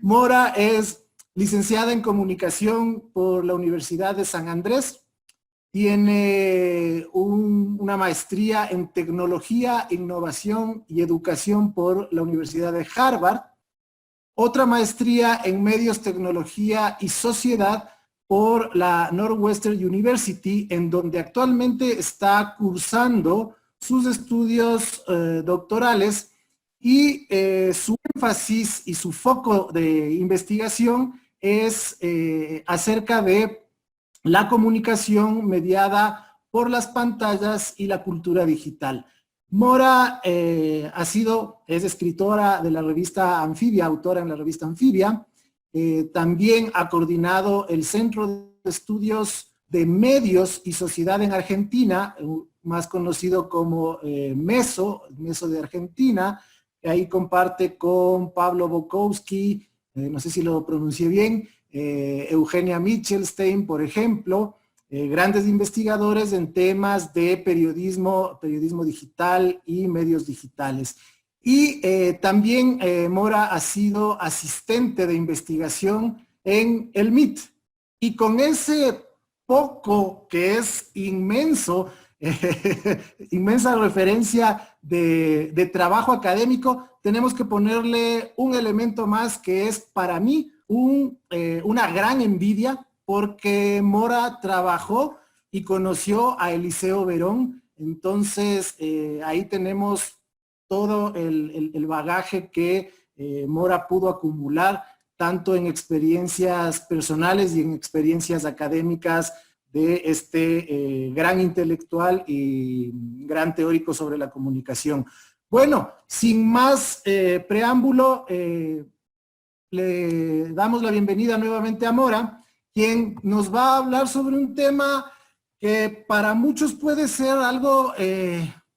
Mora es licenciada en comunicación por la Universidad de San Andrés. Tiene una maestría en tecnología, innovación y educación por la Universidad de Harvard. Otra maestría en medios, tecnología y sociedad por la Northwestern University, en donde actualmente está cursando sus estudios doctorales, y su énfasis y su foco de investigación es acerca de la comunicación mediada por las pantallas y la cultura digital. Mora es escritora de la revista Anfibia, autora en la revista Anfibia. También ha coordinado el Centro de Estudios de Medios y Sociedad en Argentina, más conocido como MESO de Argentina. Ahí comparte con Pablo Bukowski, no sé si lo pronuncié bien, Eugenia Michelstein, por ejemplo, grandes investigadores en temas de periodismo digital y medios digitales. Y también Mora ha sido asistente de investigación en el MIT. Y con ese poco que es inmenso, inmensa referencia de trabajo académico, tenemos que ponerle un elemento más que es para mí una gran envidia, porque Mora trabajó y conoció a Eliseo Verón. Entonces ahí tenemos todo el bagaje que Mora pudo acumular, tanto en experiencias personales y en experiencias académicas de este gran intelectual y gran teórico sobre la comunicación. Bueno, sin más preámbulo, le damos la bienvenida nuevamente a Mora, quien nos va a hablar sobre un tema que para muchos puede ser algo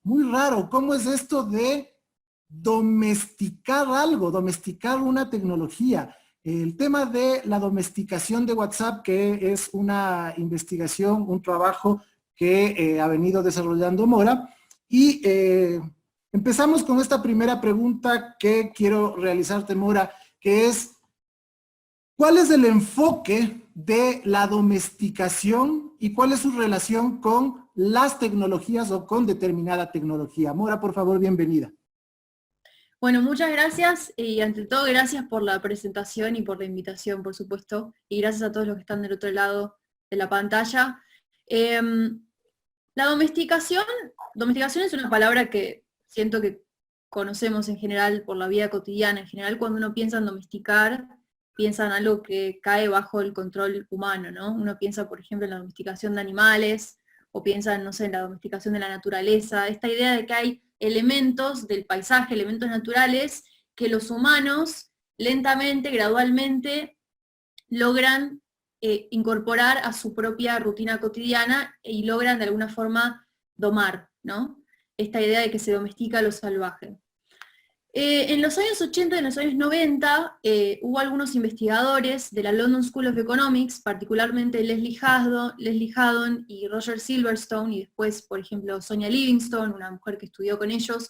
muy raro. ¿Cómo es esto de domesticar algo, domesticar una tecnología? El tema de la domesticación de WhatsApp, que es una investigación, un trabajo que ha venido desarrollando Mora. Y empezamos con esta primera pregunta que quiero realizarte, Mora, que es: ¿cuál es el enfoque de la domesticación y cuál es su relación con las tecnologías o con determinada tecnología? Mora, por favor, bienvenida. Bueno, muchas gracias y ante todo gracias por la presentación y por la invitación, por supuesto, y gracias a todos los que están del otro lado de la pantalla. La domesticación es una palabra que siento que conocemos en general por la vida cotidiana. En general, cuando uno piensa en domesticar, piensa en algo que cae bajo el control humano, ¿no? Uno piensa, por ejemplo, en la domesticación de animales, o piensa, no sé, en la domesticación de la naturaleza, esta idea de que hay elementos del paisaje, elementos naturales, que los humanos lentamente, gradualmente, logran incorporar a su propia rutina cotidiana y logran de alguna forma domar, ¿no? Esta idea de que se domestica lo salvaje. En los años 80 y en los años 90 hubo algunos investigadores de la London School of Economics, particularmente Leslie Haddon y Roger Silverstone, y después, por ejemplo, Sonia Livingstone, una mujer que estudió con ellos,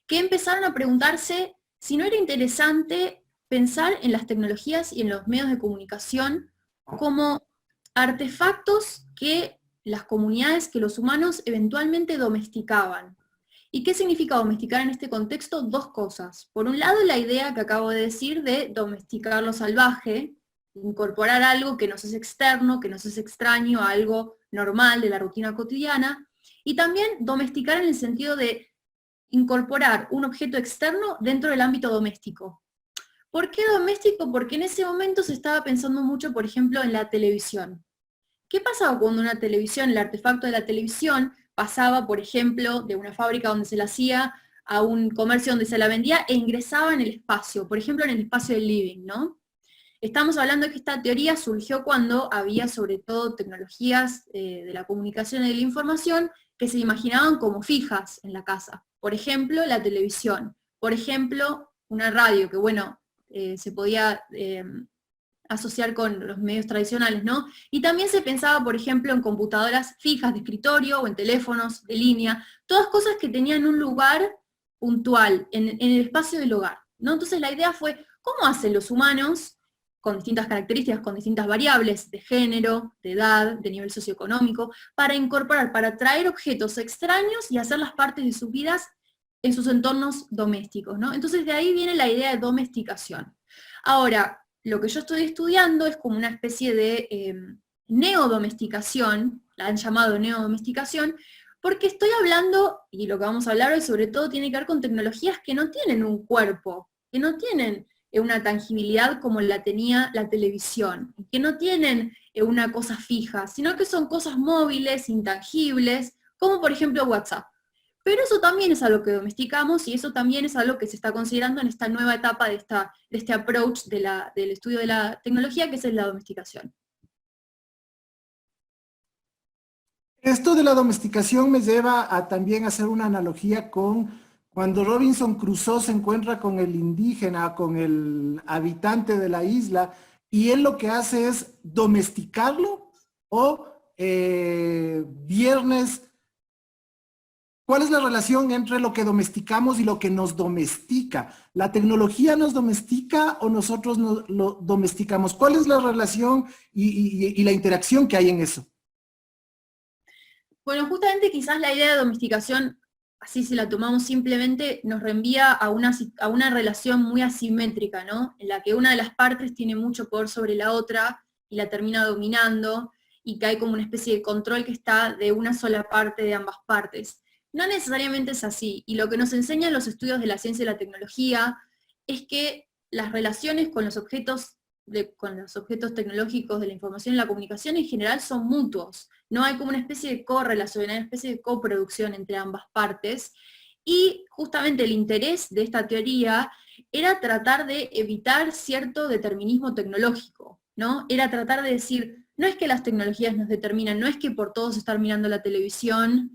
que empezaron a preguntarse si no era interesante pensar en las tecnologías y en los medios de comunicación como artefactos que las comunidades, que los humanos eventualmente domesticaban. ¿Y qué significa domesticar en este contexto? Dos cosas. Por un lado, la idea que acabo de decir de domesticar lo salvaje, incorporar algo que nos es externo, que nos es extraño, a algo normal de la rutina cotidiana, y también domesticar en el sentido de incorporar un objeto externo dentro del ámbito doméstico. ¿Por qué doméstico? Porque en ese momento se estaba pensando mucho, por ejemplo, en la televisión. ¿Qué pasaba cuando una televisión, el artefacto de la televisión, pasaba, por ejemplo, de una fábrica donde se la hacía a un comercio donde se la vendía e ingresaba en el espacio, por ejemplo, en el espacio del living, ¿no? Estamos hablando de que esta teoría surgió cuando había sobre todo tecnologías de la comunicación y de la información que se imaginaban como fijas en la casa. Por ejemplo, la televisión. Por ejemplo, una radio, que bueno, se podía asociar con los medios tradicionales, ¿no? Y también se pensaba, por ejemplo, en computadoras fijas de escritorio o en teléfonos de línea, todas cosas que tenían un lugar puntual en el espacio del hogar, ¿no? Entonces la idea fue, ¿cómo hacen los humanos con distintas características, con distintas variables de género, de edad, de nivel socioeconómico, para incorporar, para traer objetos extraños y hacerlas parte de sus vidas en sus entornos domésticos, ¿no? Entonces de ahí viene la idea de domesticación. Ahora, lo que yo estoy estudiando es como una especie de neodomesticación, la han llamado neodomesticación, porque estoy hablando, y lo que vamos a hablar hoy sobre todo tiene que ver con tecnologías que no tienen un cuerpo, que no tienen una tangibilidad como la tenía la televisión, que no tienen una cosa fija, sino que son cosas móviles, intangibles, como por ejemplo WhatsApp. Pero eso también es algo que domesticamos y eso también es algo que se está considerando en esta nueva etapa de este approach del estudio de la tecnología, que es la domesticación. Esto de la domesticación me lleva a también hacer una analogía con cuando Robinson Crusoe se encuentra con el indígena, con el habitante de la isla, y él lo que hace es domesticarlo o viernes. ¿Cuál es la relación entre lo que domesticamos y lo que nos domestica? ¿La tecnología nos domestica o nosotros lo domesticamos? ¿Cuál es la relación y la interacción que hay en eso? Bueno, justamente quizás la idea de domesticación, así si la tomamos simplemente, nos reenvía a una relación muy asimétrica, ¿no? En la que una de las partes tiene mucho poder sobre la otra y la termina dominando, y que hay como una especie de control que está de una sola parte de ambas partes. No necesariamente es así, y lo que nos enseñan los estudios de la ciencia y la tecnología es que las relaciones con los objetos tecnológicos de la información y la comunicación en general son mutuos. No hay como una especie de correlación, hay una especie de coproducción entre ambas partes, y justamente el interés de esta teoría era tratar de evitar cierto determinismo tecnológico, ¿no? Era tratar de decir, no es que las tecnologías nos determinan, no es que por todos estar mirando la televisión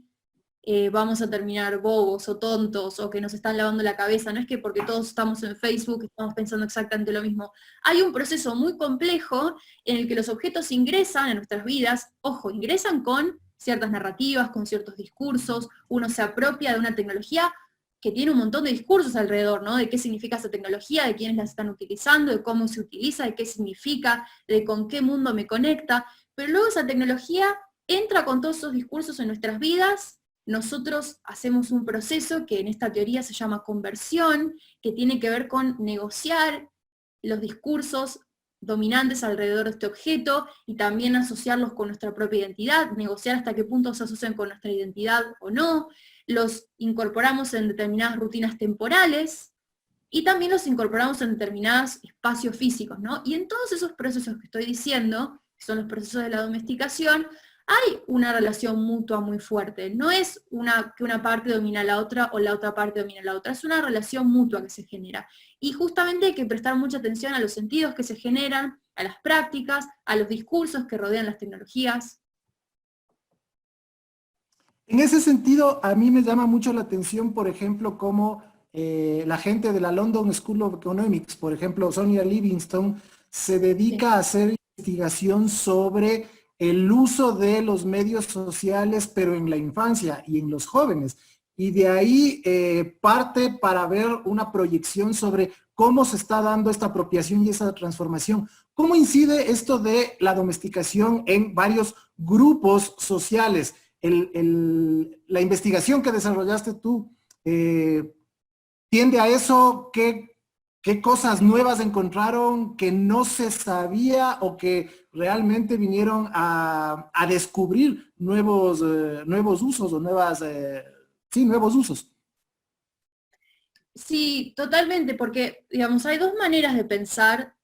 vamos a terminar bobos o tontos o que nos están lavando la cabeza, no es que porque todos estamos en Facebook estamos pensando exactamente lo mismo. Hay un proceso muy complejo en el que los objetos ingresan a nuestras vidas, ojo, ingresan con ciertas narrativas, con ciertos discursos, uno se apropia de una tecnología que tiene un montón de discursos alrededor, ¿no? De qué significa esa tecnología, de quiénes la están utilizando, de cómo se utiliza, de qué significa, de con qué mundo me conecta, pero luego esa tecnología entra con todos esos discursos en nuestras vidas. Nosotros hacemos un proceso que en esta teoría se llama conversión, que tiene que ver con negociar los discursos dominantes alrededor de este objeto y también asociarlos con nuestra propia identidad, negociar hasta qué punto se asocian con nuestra identidad o no, los incorporamos en determinadas rutinas temporales y también los incorporamos en determinados espacios físicos, ¿no? Y en todos esos procesos que estoy diciendo, que son los procesos de la domesticación, hay una relación mutua muy fuerte. No es que una parte domina a la otra o la otra parte domina a la otra, es una relación mutua que se genera. Y justamente hay que prestar mucha atención a los sentidos que se generan, a las prácticas, a los discursos que rodean las tecnologías. En ese sentido, a mí me llama mucho la atención, por ejemplo, cómo la gente de la London School of Economics, por ejemplo, Sonia Livingstone, se dedica a hacer investigación sobre el uso de los medios sociales, pero en la infancia y en los jóvenes. Y de ahí parte para ver una proyección sobre cómo se está dando esta apropiación y esa transformación. ¿Cómo incide esto de la domesticación en varios grupos sociales? La investigación que desarrollaste tú tiende a eso. ¿Qué cosas nuevas encontraron que no se sabía o que realmente vinieron a descubrir nuevos usos o nuevos usos? Sí, totalmente, porque digamos, hay dos maneras de pensar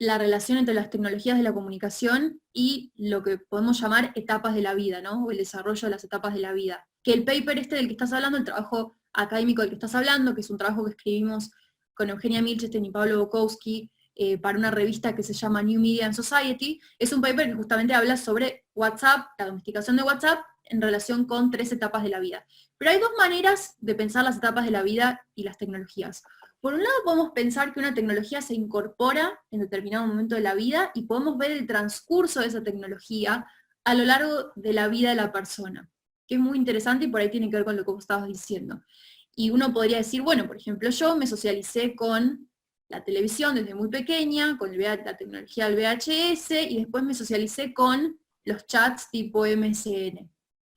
la relación entre las tecnologías de la comunicación y lo que podemos llamar etapas de la vida, ¿no? O el desarrollo de las etapas de la vida. Que el paper del que estás hablando, el trabajo académico del que estás hablando, que es un trabajo que escribimos con Eugenia Milchestein y Pablo Bukowski para una revista que se llama New Media and Society, es un paper que justamente habla sobre WhatsApp, la domesticación de WhatsApp, en relación con 3 etapas de la vida. Pero hay dos maneras de pensar las etapas de la vida y las tecnologías. Por un lado podemos pensar que una tecnología se incorpora en determinado momento de la vida y podemos ver el transcurso de esa tecnología a lo largo de la vida de la persona, que es muy interesante y por ahí tiene que ver con lo que vos estabas diciendo. Y uno podría decir, bueno, por ejemplo, yo me socialicé con la televisión desde muy pequeña, con la tecnología del VHS, y después me socialicé con los chats tipo MSN.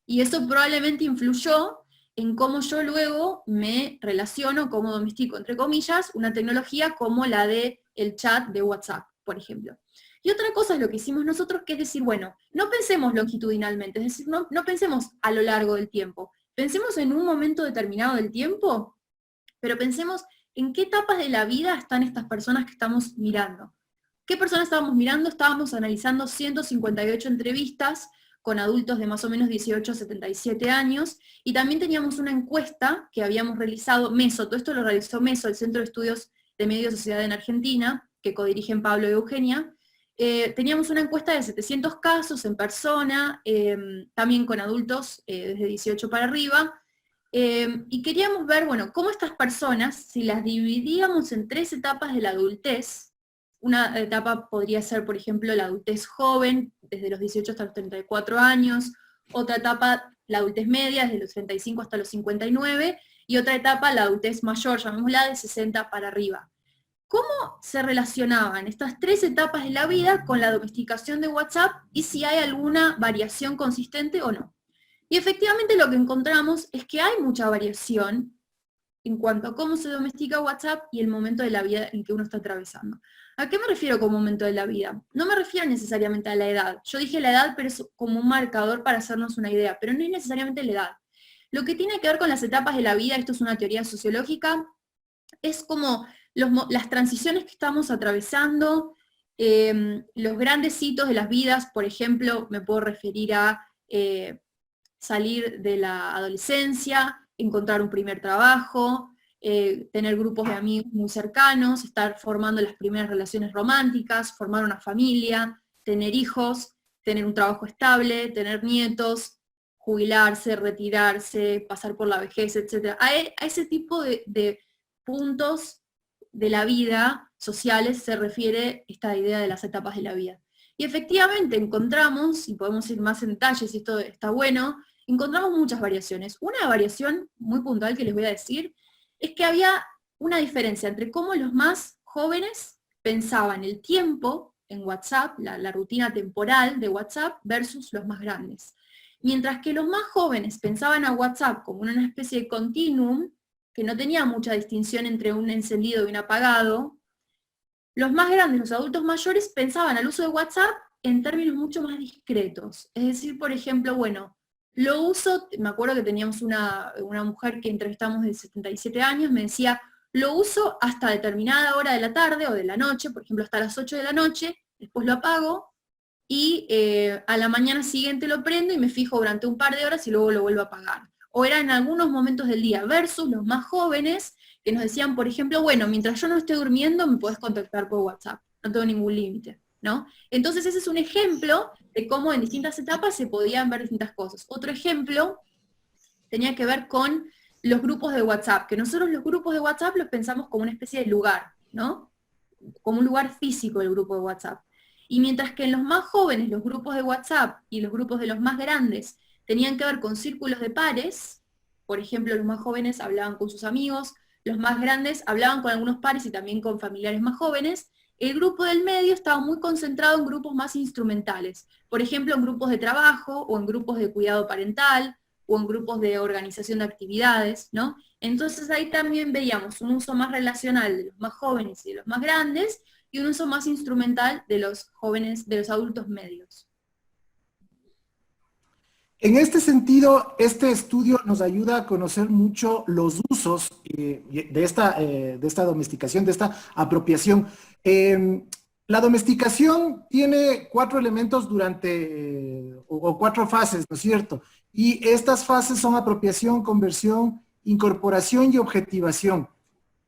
Y eso probablemente influyó en cómo yo luego me relaciono, cómo domestico, entre comillas, una tecnología como la de el chat de WhatsApp, por ejemplo. Y otra cosa es lo que hicimos nosotros, que es decir, bueno, no pensemos longitudinalmente, es decir, no pensemos a lo largo del tiempo, pensemos en un momento determinado del tiempo, pero pensemos en qué etapas de la vida están estas personas que estamos mirando. ¿Qué personas estábamos mirando? Estábamos analizando 158 entrevistas con adultos de más o menos 18 a 77 años, y también teníamos una encuesta que habíamos realizado, MESO, todo esto lo realizó MESO, el Centro de Estudios de Medio y Sociedad en Argentina, que codirigen Pablo y Eugenia. Teníamos una encuesta de 700 casos en persona, también con adultos desde 18 para arriba, y queríamos ver, bueno, cómo estas personas, si las dividíamos en 3 etapas de la adultez, una etapa podría ser, por ejemplo, la adultez joven, desde los 18 hasta los 34 años, otra etapa, la adultez media, desde los 35 hasta los 59, y otra etapa, la adultez mayor, llamémosla, de 60 para arriba. ¿Cómo se relacionaban estas 3 etapas de la vida con la domesticación de WhatsApp y si hay alguna variación consistente o no? Y efectivamente lo que encontramos es que hay mucha variación en cuanto a cómo se domestica WhatsApp y el momento de la vida en que uno está atravesando. ¿A qué me refiero con momento de la vida? No me refiero necesariamente a la edad. Yo dije la edad, pero es como un marcador para hacernos una idea, pero no es necesariamente la edad. Lo que tiene que ver con las etapas de la vida, esto es una teoría sociológica, es como las transiciones que estamos atravesando, los grandes hitos de las vidas, por ejemplo, me puedo referir a salir de la adolescencia, encontrar un primer trabajo, tener grupos de amigos muy cercanos, estar formando las primeras relaciones románticas, formar una familia, tener hijos, tener un trabajo estable, tener nietos, jubilarse, retirarse, pasar por la vejez, etc. A ese tipo de puntos de la vida sociales se refiere esta idea de las etapas de la vida. Y efectivamente encontramos, y podemos ir más en detalles, y esto está bueno, encontramos muchas variaciones. Una variación muy puntual que les voy a decir es que había una diferencia entre cómo los más jóvenes pensaban el tiempo en WhatsApp, la rutina temporal de WhatsApp, versus los más grandes. Mientras que los más jóvenes pensaban a WhatsApp como una especie de continuum, que no tenía mucha distinción entre un encendido y un apagado, los más grandes, los adultos mayores, pensaban al uso de WhatsApp en términos mucho más discretos. Es decir, por ejemplo, bueno, lo uso, me acuerdo que teníamos una mujer que entrevistamos de 77 años, me decía, lo uso hasta determinada hora de la tarde o de la noche, por ejemplo hasta las 8 de la noche, después lo apago, y a la mañana siguiente lo prendo y me fijo durante un par de horas y luego lo vuelvo a apagar. O era en algunos momentos del día, versus los más jóvenes, que nos decían, por ejemplo, bueno, mientras yo no esté durmiendo me puedes contactar por WhatsApp, no tengo ningún límite, ¿no? Entonces ese es un ejemplo de cómo en distintas etapas se podían ver distintas cosas. Otro ejemplo tenía que ver con los grupos de WhatsApp, que nosotros los grupos de WhatsApp los pensamos como una especie de lugar, ¿no? Como un lugar físico el grupo de WhatsApp. Y mientras que en los más jóvenes los grupos de WhatsApp y los grupos de los más grandes tenían que ver con círculos de pares, por ejemplo, los más jóvenes hablaban con sus amigos, los más grandes hablaban con algunos pares y también con familiares más jóvenes, el grupo del medio estaba muy concentrado en grupos más instrumentales, por ejemplo, en grupos de trabajo, o en grupos de cuidado parental, o en grupos de organización de actividades, ¿no? Entonces ahí también veíamos un uso más relacional de los más jóvenes y de los más grandes, y un uso más instrumental de los jóvenes, de los adultos medios. En este sentido, este estudio nos ayuda a conocer mucho los usos de esta domesticación, de esta apropiación. La domesticación tiene 4 elementos o 4 fases, ¿no es cierto? Y estas fases son apropiación, conversión, incorporación y objetivación.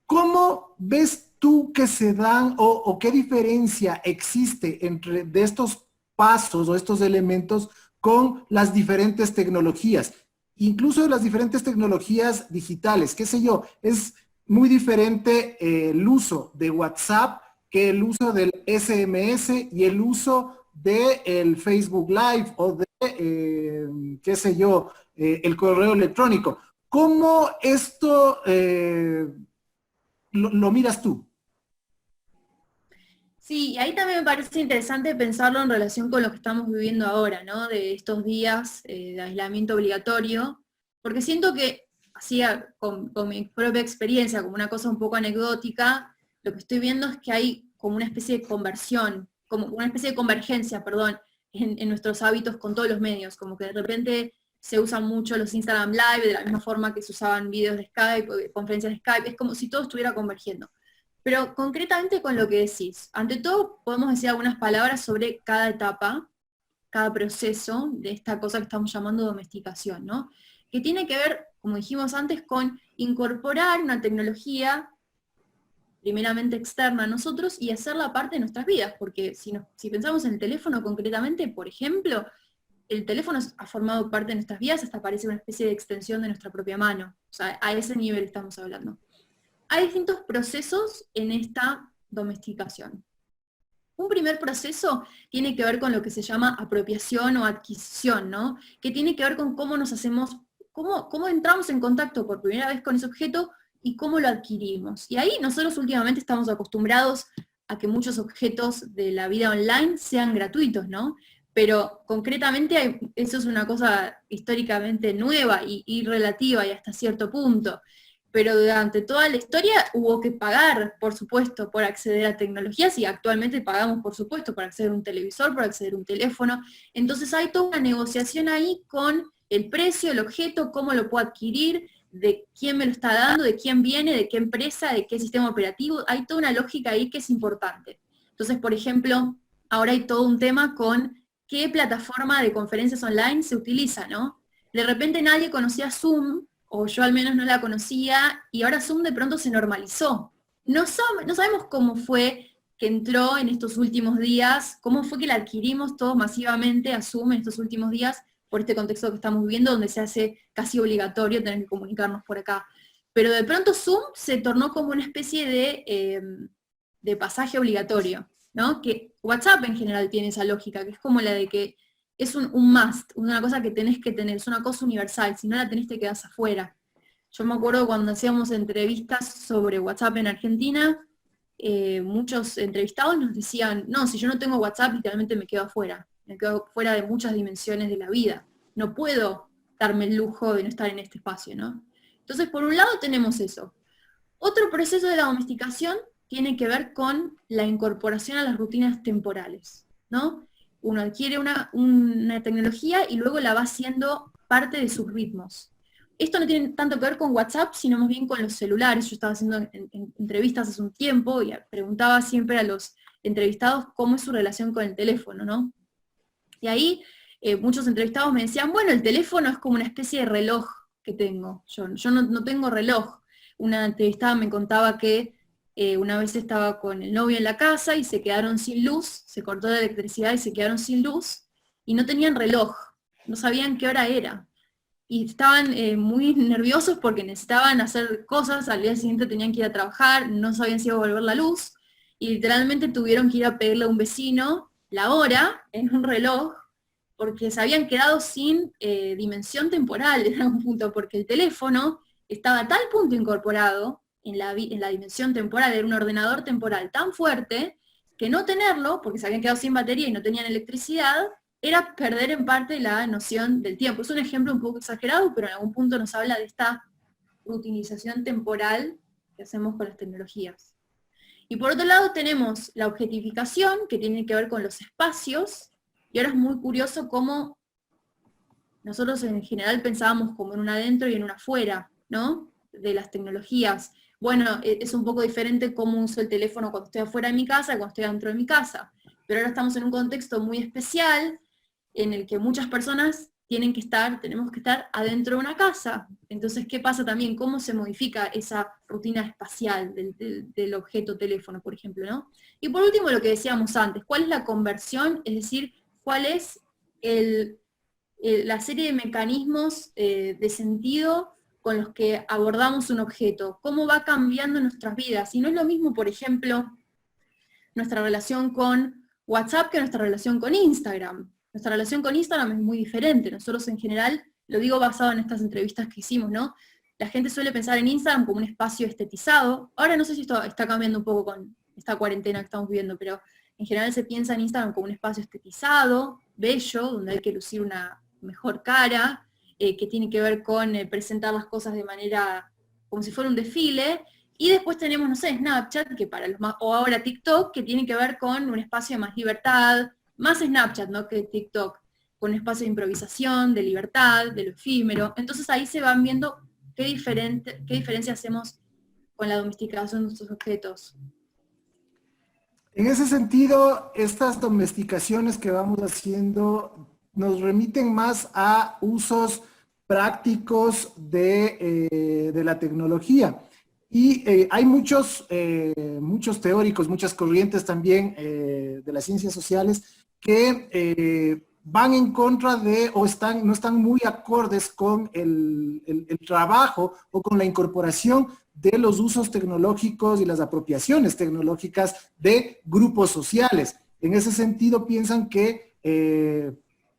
¿Cómo ves tú que se dan o qué diferencia existe entre de estos pasos o estos elementos con las diferentes tecnologías? Incluso las diferentes tecnologías digitales, qué sé yo, es muy diferente el uso de WhatsApp que el uso del SMS y el uso del Facebook Live o de, qué sé yo, el correo electrónico. ¿Cómo esto lo miras tú? Sí, y ahí también me parece interesante pensarlo en relación con lo que estamos viviendo ahora, ¿no? De estos días de aislamiento obligatorio, porque siento que, así con mi propia experiencia, como una cosa un poco anecdótica, lo que estoy viendo es que hay como una especie de conversión, como una especie de convergencia, perdón, en nuestros hábitos con todos los medios, como que de repente se usan mucho los Instagram Live, de la misma forma que se usaban videos de Skype, conferencias de Skype, es como si todo estuviera convergiendo. Pero concretamente con lo que decís, ante todo podemos decir algunas palabras sobre cada etapa, cada proceso de esta cosa que estamos llamando domesticación, ¿no? Que tiene que ver, como dijimos antes, con incorporar una tecnología primeramente externa a nosotros y hacerla parte de nuestras vidas, porque si pensamos en el teléfono concretamente, por ejemplo, el teléfono ha formado parte de nuestras vidas, hasta parece una especie de extensión de nuestra propia mano. O sea, a ese nivel estamos hablando. Hay distintos procesos en esta domesticación. Un primer proceso tiene que ver con lo que se llama apropiación o adquisición, ¿no? Que tiene que ver con cómo nos hacemos, cómo entramos en contacto por primera vez con ese objeto y cómo lo adquirimos. Y ahí nosotros últimamente estamos acostumbrados a que muchos objetos de la vida online sean gratuitos, ¿no? Pero concretamente eso es una cosa históricamente nueva y relativa y hasta cierto punto. Pero durante toda la historia hubo que pagar, por supuesto, por acceder a tecnologías, y actualmente pagamos, por supuesto, por acceder a un televisor, por acceder a un teléfono. Entonces hay toda una negociación ahí con el precio, el objeto, cómo lo puedo adquirir, de quién me lo está dando, de quién viene, de qué empresa, de qué sistema operativo. Hay toda una lógica ahí que es importante. Entonces, por ejemplo, ahora hay todo un tema con qué plataforma de conferencias online se utiliza, ¿no? De repente nadie conocía Zoom, o yo al menos no la conocía, y ahora Zoom de pronto se normalizó. No sabemos cómo fue que entró en estos últimos días, cómo fue que la adquirimos todos masivamente a Zoom en estos últimos días, por este contexto que estamos viviendo, donde se hace casi obligatorio tener que comunicarnos por acá. Pero de pronto Zoom se tornó como una especie de pasaje obligatorio, ¿no? Que WhatsApp en general tiene esa lógica, que es como la de que es un must, una cosa que tenés que tener, es una cosa universal, si no la tenés te quedás afuera. Yo me acuerdo cuando hacíamos entrevistas sobre WhatsApp en Argentina, muchos entrevistados nos decían, no, si yo no tengo WhatsApp literalmente me quedo afuera de muchas dimensiones de la vida, no puedo darme el lujo de no estar en este espacio, ¿no? Entonces, por un lado tenemos eso. Otro proceso de la domesticación tiene que ver con la incorporación a las rutinas temporales, ¿no? Uno adquiere una tecnología y luego la va haciendo parte de sus ritmos. Esto no tiene tanto que ver con WhatsApp, sino más bien con los celulares. Yo estaba haciendo entrevistas hace un tiempo y preguntaba siempre a los entrevistados cómo es su relación con el teléfono, ¿no? Y ahí muchos entrevistados me decían, bueno, el teléfono es como una especie de reloj que tengo. Yo no tengo reloj. Una entrevistada me contaba que una vez estaba con el novio en la casa y se quedaron sin luz, se cortó la electricidad y se quedaron sin luz, y no tenían reloj, no sabían qué hora era. Y estaban muy nerviosos porque necesitaban hacer cosas, al día siguiente tenían que ir a trabajar, no sabían si iba a volver la luz, y literalmente tuvieron que ir a pedirle a un vecino la hora en un reloj, porque se habían quedado sin dimensión temporal en algún punto, porque el teléfono estaba a tal punto incorporado en la dimensión temporal, era un ordenador temporal tan fuerte, que no tenerlo, porque se habían quedado sin batería y no tenían electricidad, era perder en parte la noción del tiempo. Es un ejemplo un poco exagerado, pero en algún punto nos habla de esta rutinización temporal que hacemos con las tecnologías. Y por otro lado tenemos la objetificación, que tiene que ver con los espacios, y ahora es muy curioso cómo nosotros en general pensábamos como en un adentro y en un afuera, ¿no? De las tecnologías. Bueno, es un poco diferente cómo uso el teléfono cuando estoy afuera de mi casa, cuando estoy dentro de mi casa. Pero ahora estamos en un contexto muy especial, en el que muchas personas tenemos que estar adentro de una casa. Entonces, ¿qué pasa también? ¿Cómo se modifica esa rutina espacial del objeto teléfono, por ejemplo, ¿no? Y por último, lo que decíamos antes, ¿cuál es la conversión? Es decir, ¿cuál es la serie de mecanismos de sentido con los que abordamos un objeto? ¿Cómo va cambiando nuestras vidas? Y no es lo mismo, por ejemplo, nuestra relación con WhatsApp que nuestra relación con Instagram. Nuestra relación con Instagram es muy diferente. Nosotros en general, lo digo basado en estas entrevistas que hicimos, ¿no? La gente suele pensar en Instagram como un espacio estetizado. Ahora no sé si esto está cambiando un poco esta cuarentena que estamos viviendo, pero en general se piensa en Instagram como un espacio estetizado, bello, donde hay que lucir una mejor cara, que tiene que ver con presentar las cosas de manera como si fuera un desfile, y después tenemos, no sé, Snapchat, que para los más, o ahora TikTok, que tiene que ver con un espacio de más libertad, más Snapchat, ¿no?, que TikTok, con un espacio de improvisación, de libertad, de lo efímero. Entonces ahí se van viendo qué diferencia hacemos con la domesticación de nuestros objetos. En ese sentido, estas domesticaciones que vamos haciendo nos remiten más a usos prácticos de la tecnología. Y hay muchos teóricos, muchas corrientes también de las ciencias sociales que van en contra de o no están muy acordes con el trabajo o con la incorporación de los usos tecnológicos y las apropiaciones tecnológicas de grupos sociales. En ese sentido, piensan que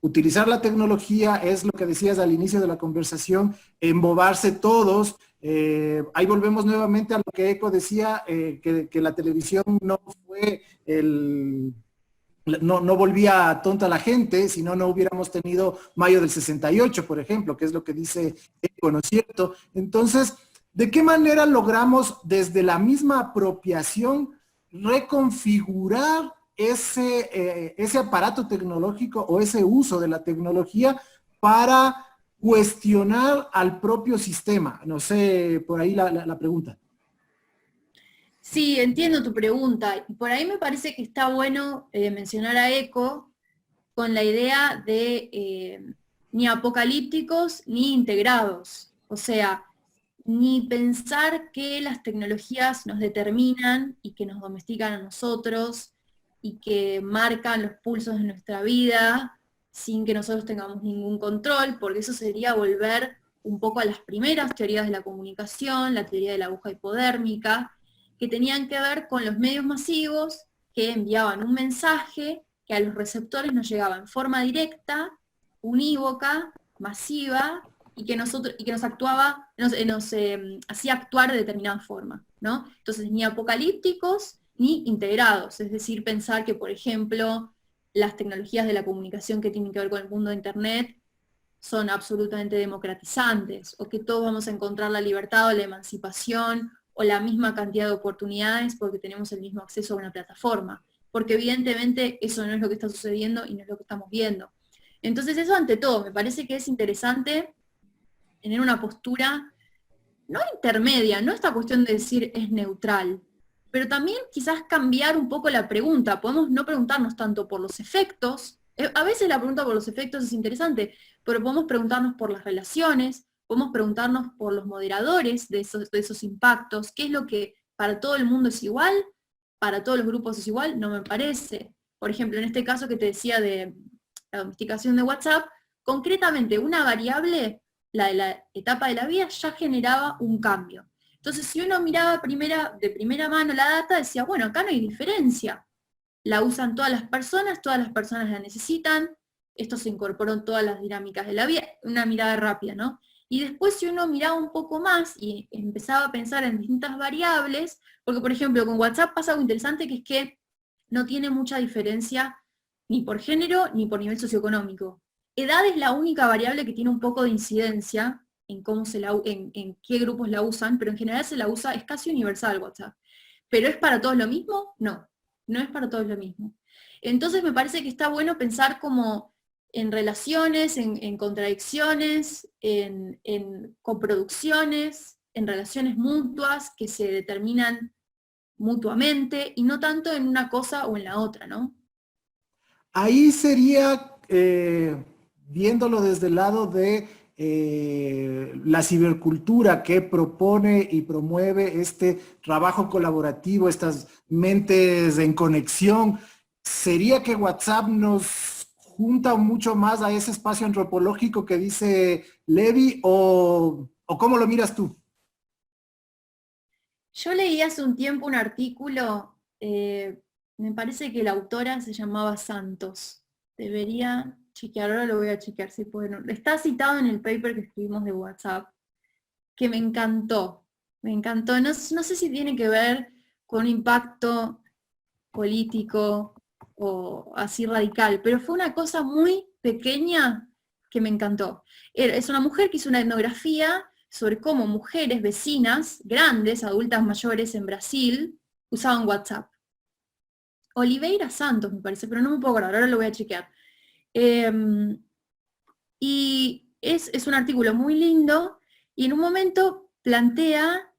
utilizar la tecnología es lo que decías al inicio de la conversación, embobarse todos. Ahí volvemos nuevamente a lo que Eco decía, que la televisión no fue no volvía tonta a la gente, si no, no hubiéramos tenido Mayo del 68, por ejemplo, que es lo que dice Eco, ¿no es cierto? Entonces, ¿de qué manera logramos desde la misma apropiación reconfigurar ese aparato tecnológico o ese uso de la tecnología para cuestionar al propio sistema? No sé, por ahí la pregunta. Sí, entiendo tu pregunta. Y por ahí me parece que está bueno mencionar a Eco con la idea de ni apocalípticos ni integrados. O sea, ni pensar que las tecnologías nos determinan y que nos domestican a nosotros y que marcan los pulsos de nuestra vida sin que nosotros tengamos ningún control, porque eso sería volver un poco a las primeras teorías de la comunicación, la teoría de la aguja hipodérmica, que tenían que ver con los medios masivos que enviaban un mensaje que a los receptores nos llegaba en forma directa, unívoca, masiva, y que nos hacía actuar de determinada forma, ¿no? Entonces, ni apocalípticos ni integrados, es decir, pensar que, por ejemplo, las tecnologías de la comunicación que tienen que ver con el mundo de Internet son absolutamente democratizantes, o que todos vamos a encontrar la libertad o la emancipación o la misma cantidad de oportunidades porque tenemos el mismo acceso a una plataforma, porque evidentemente eso no es lo que está sucediendo y no es lo que estamos viendo. Entonces eso ante todo, me parece que es interesante tener una postura no intermedia, no esta cuestión de decir es neutral, pero también quizás cambiar un poco la pregunta. Podemos no preguntarnos tanto por los efectos, a veces la pregunta por los efectos es interesante, pero podemos preguntarnos por las relaciones, podemos preguntarnos por los moderadores de esos impactos, qué es lo que para todo el mundo es igual, para todos los grupos es igual, no me parece. Por ejemplo, en este caso que te decía de la domesticación de WhatsApp, concretamente una variable, la de la etapa de la vida, ya generaba un cambio. Entonces, si uno miraba de primera mano la data, decía, bueno, acá no hay diferencia. La usan todas las personas la necesitan, esto se incorporó en todas las dinámicas de la vida, una mirada rápida, ¿no? Y después si uno miraba un poco más y empezaba a pensar en distintas variables, porque por ejemplo con WhatsApp pasa algo interesante que es que no tiene mucha diferencia ni por género ni por nivel socioeconómico. Edad es la única variable que tiene un poco de incidencia en en qué grupos la usan, pero en general se la usa, es casi universal WhatsApp. ¿Pero es para todos lo mismo? No, no es para todos lo mismo. Entonces me parece que está bueno pensar como en relaciones, en contradicciones, en coproducciones, en relaciones mutuas que se determinan mutuamente y no tanto en una cosa o en la otra, ¿no? Ahí sería, viéndolo desde el lado de la cibercultura que propone y promueve este trabajo colaborativo, estas mentes en conexión, ¿sería que WhatsApp nos junta mucho más a ese espacio antropológico que dice Levi o cómo lo miras tú? Yo leí hace un tiempo un artículo, me parece que la autora se llamaba Santos. Debería chequear, ahora lo voy a chequear si puedo. Está citado en el paper que escribimos de WhatsApp, que me encantó. Me encantó. No sé si tiene que ver con un impacto político o así radical, pero fue una cosa muy pequeña que me encantó. Es una mujer que hizo una etnografía sobre cómo mujeres vecinas, grandes, adultas mayores en Brasil, usaban WhatsApp. Oliveira Santos, me parece, pero no me puedo acordar, ahora lo voy a chequear. Y es un artículo muy lindo, y en un momento plantea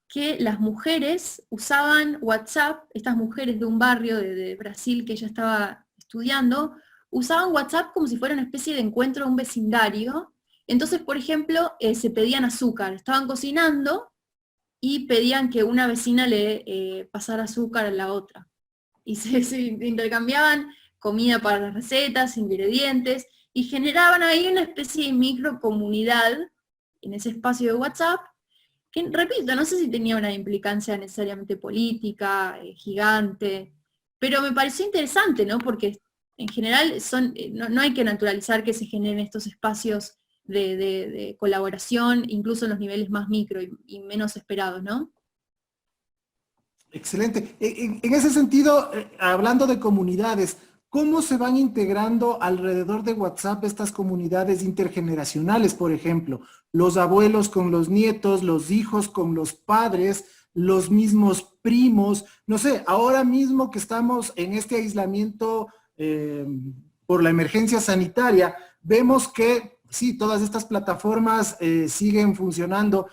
que las mujeres usaban WhatsApp, estas mujeres de un barrio de Brasil que ella estaba estudiando, usaban WhatsApp como si fuera una especie de encuentro de un vecindario. Entonces, por ejemplo, se pedían azúcar, estaban cocinando y pedían que una vecina le pasara azúcar a la otra. Y se intercambiaban comida para las recetas, ingredientes, y generaban ahí una especie de microcomunidad en ese espacio de WhatsApp, que, repito, no sé si tenía una implicancia necesariamente política, gigante, pero me pareció interesante, ¿no? Porque en general no hay que naturalizar que se generen estos espacios de colaboración, incluso en los niveles más micro y menos esperados, ¿no? Excelente. En ese sentido, hablando de comunidades, ¿cómo se van integrando alrededor de WhatsApp estas comunidades intergeneracionales, por ejemplo? Los abuelos con los nietos, los hijos con los padres, los mismos primos. No sé, ahora mismo que estamos en este aislamiento por la emergencia sanitaria, vemos que sí, todas estas plataformas siguen funcionando.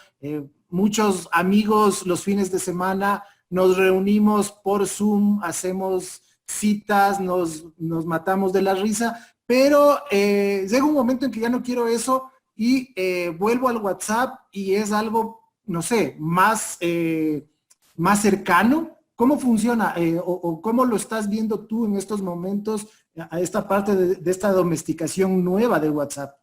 Muchos amigos los fines de semana nos reunimos por Zoom, hacemos citas, nos matamos de la risa, pero llega un momento en que ya no quiero eso y vuelvo al WhatsApp y es algo, no sé, más cercano. ¿Cómo funciona o cómo lo estás viendo tú en estos momentos a esta parte de esta domesticación nueva de WhatsApp?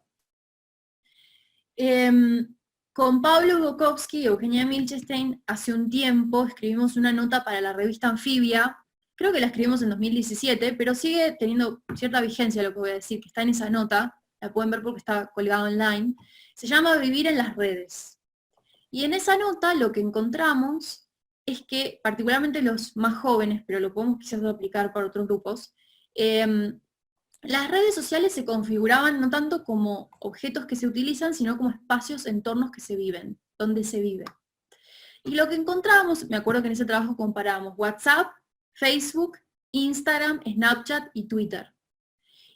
Con Pablo Bukowski y Eugenia Milchestein hace un tiempo escribimos una nota para la revista Anfibia, creo que la escribimos en 2017, pero sigue teniendo cierta vigencia lo que voy a decir, que está en esa nota, la pueden ver porque está colgada online, se llama Vivir en las redes. Y en esa nota lo que encontramos es que, particularmente los más jóvenes, pero lo podemos quizás aplicar para otros grupos, las redes sociales se configuraban no tanto como objetos que se utilizan, sino como espacios, entornos que se viven, donde se vive. Y lo que encontrábamos, me acuerdo que en ese trabajo comparábamos WhatsApp, Facebook, Instagram, Snapchat y Twitter.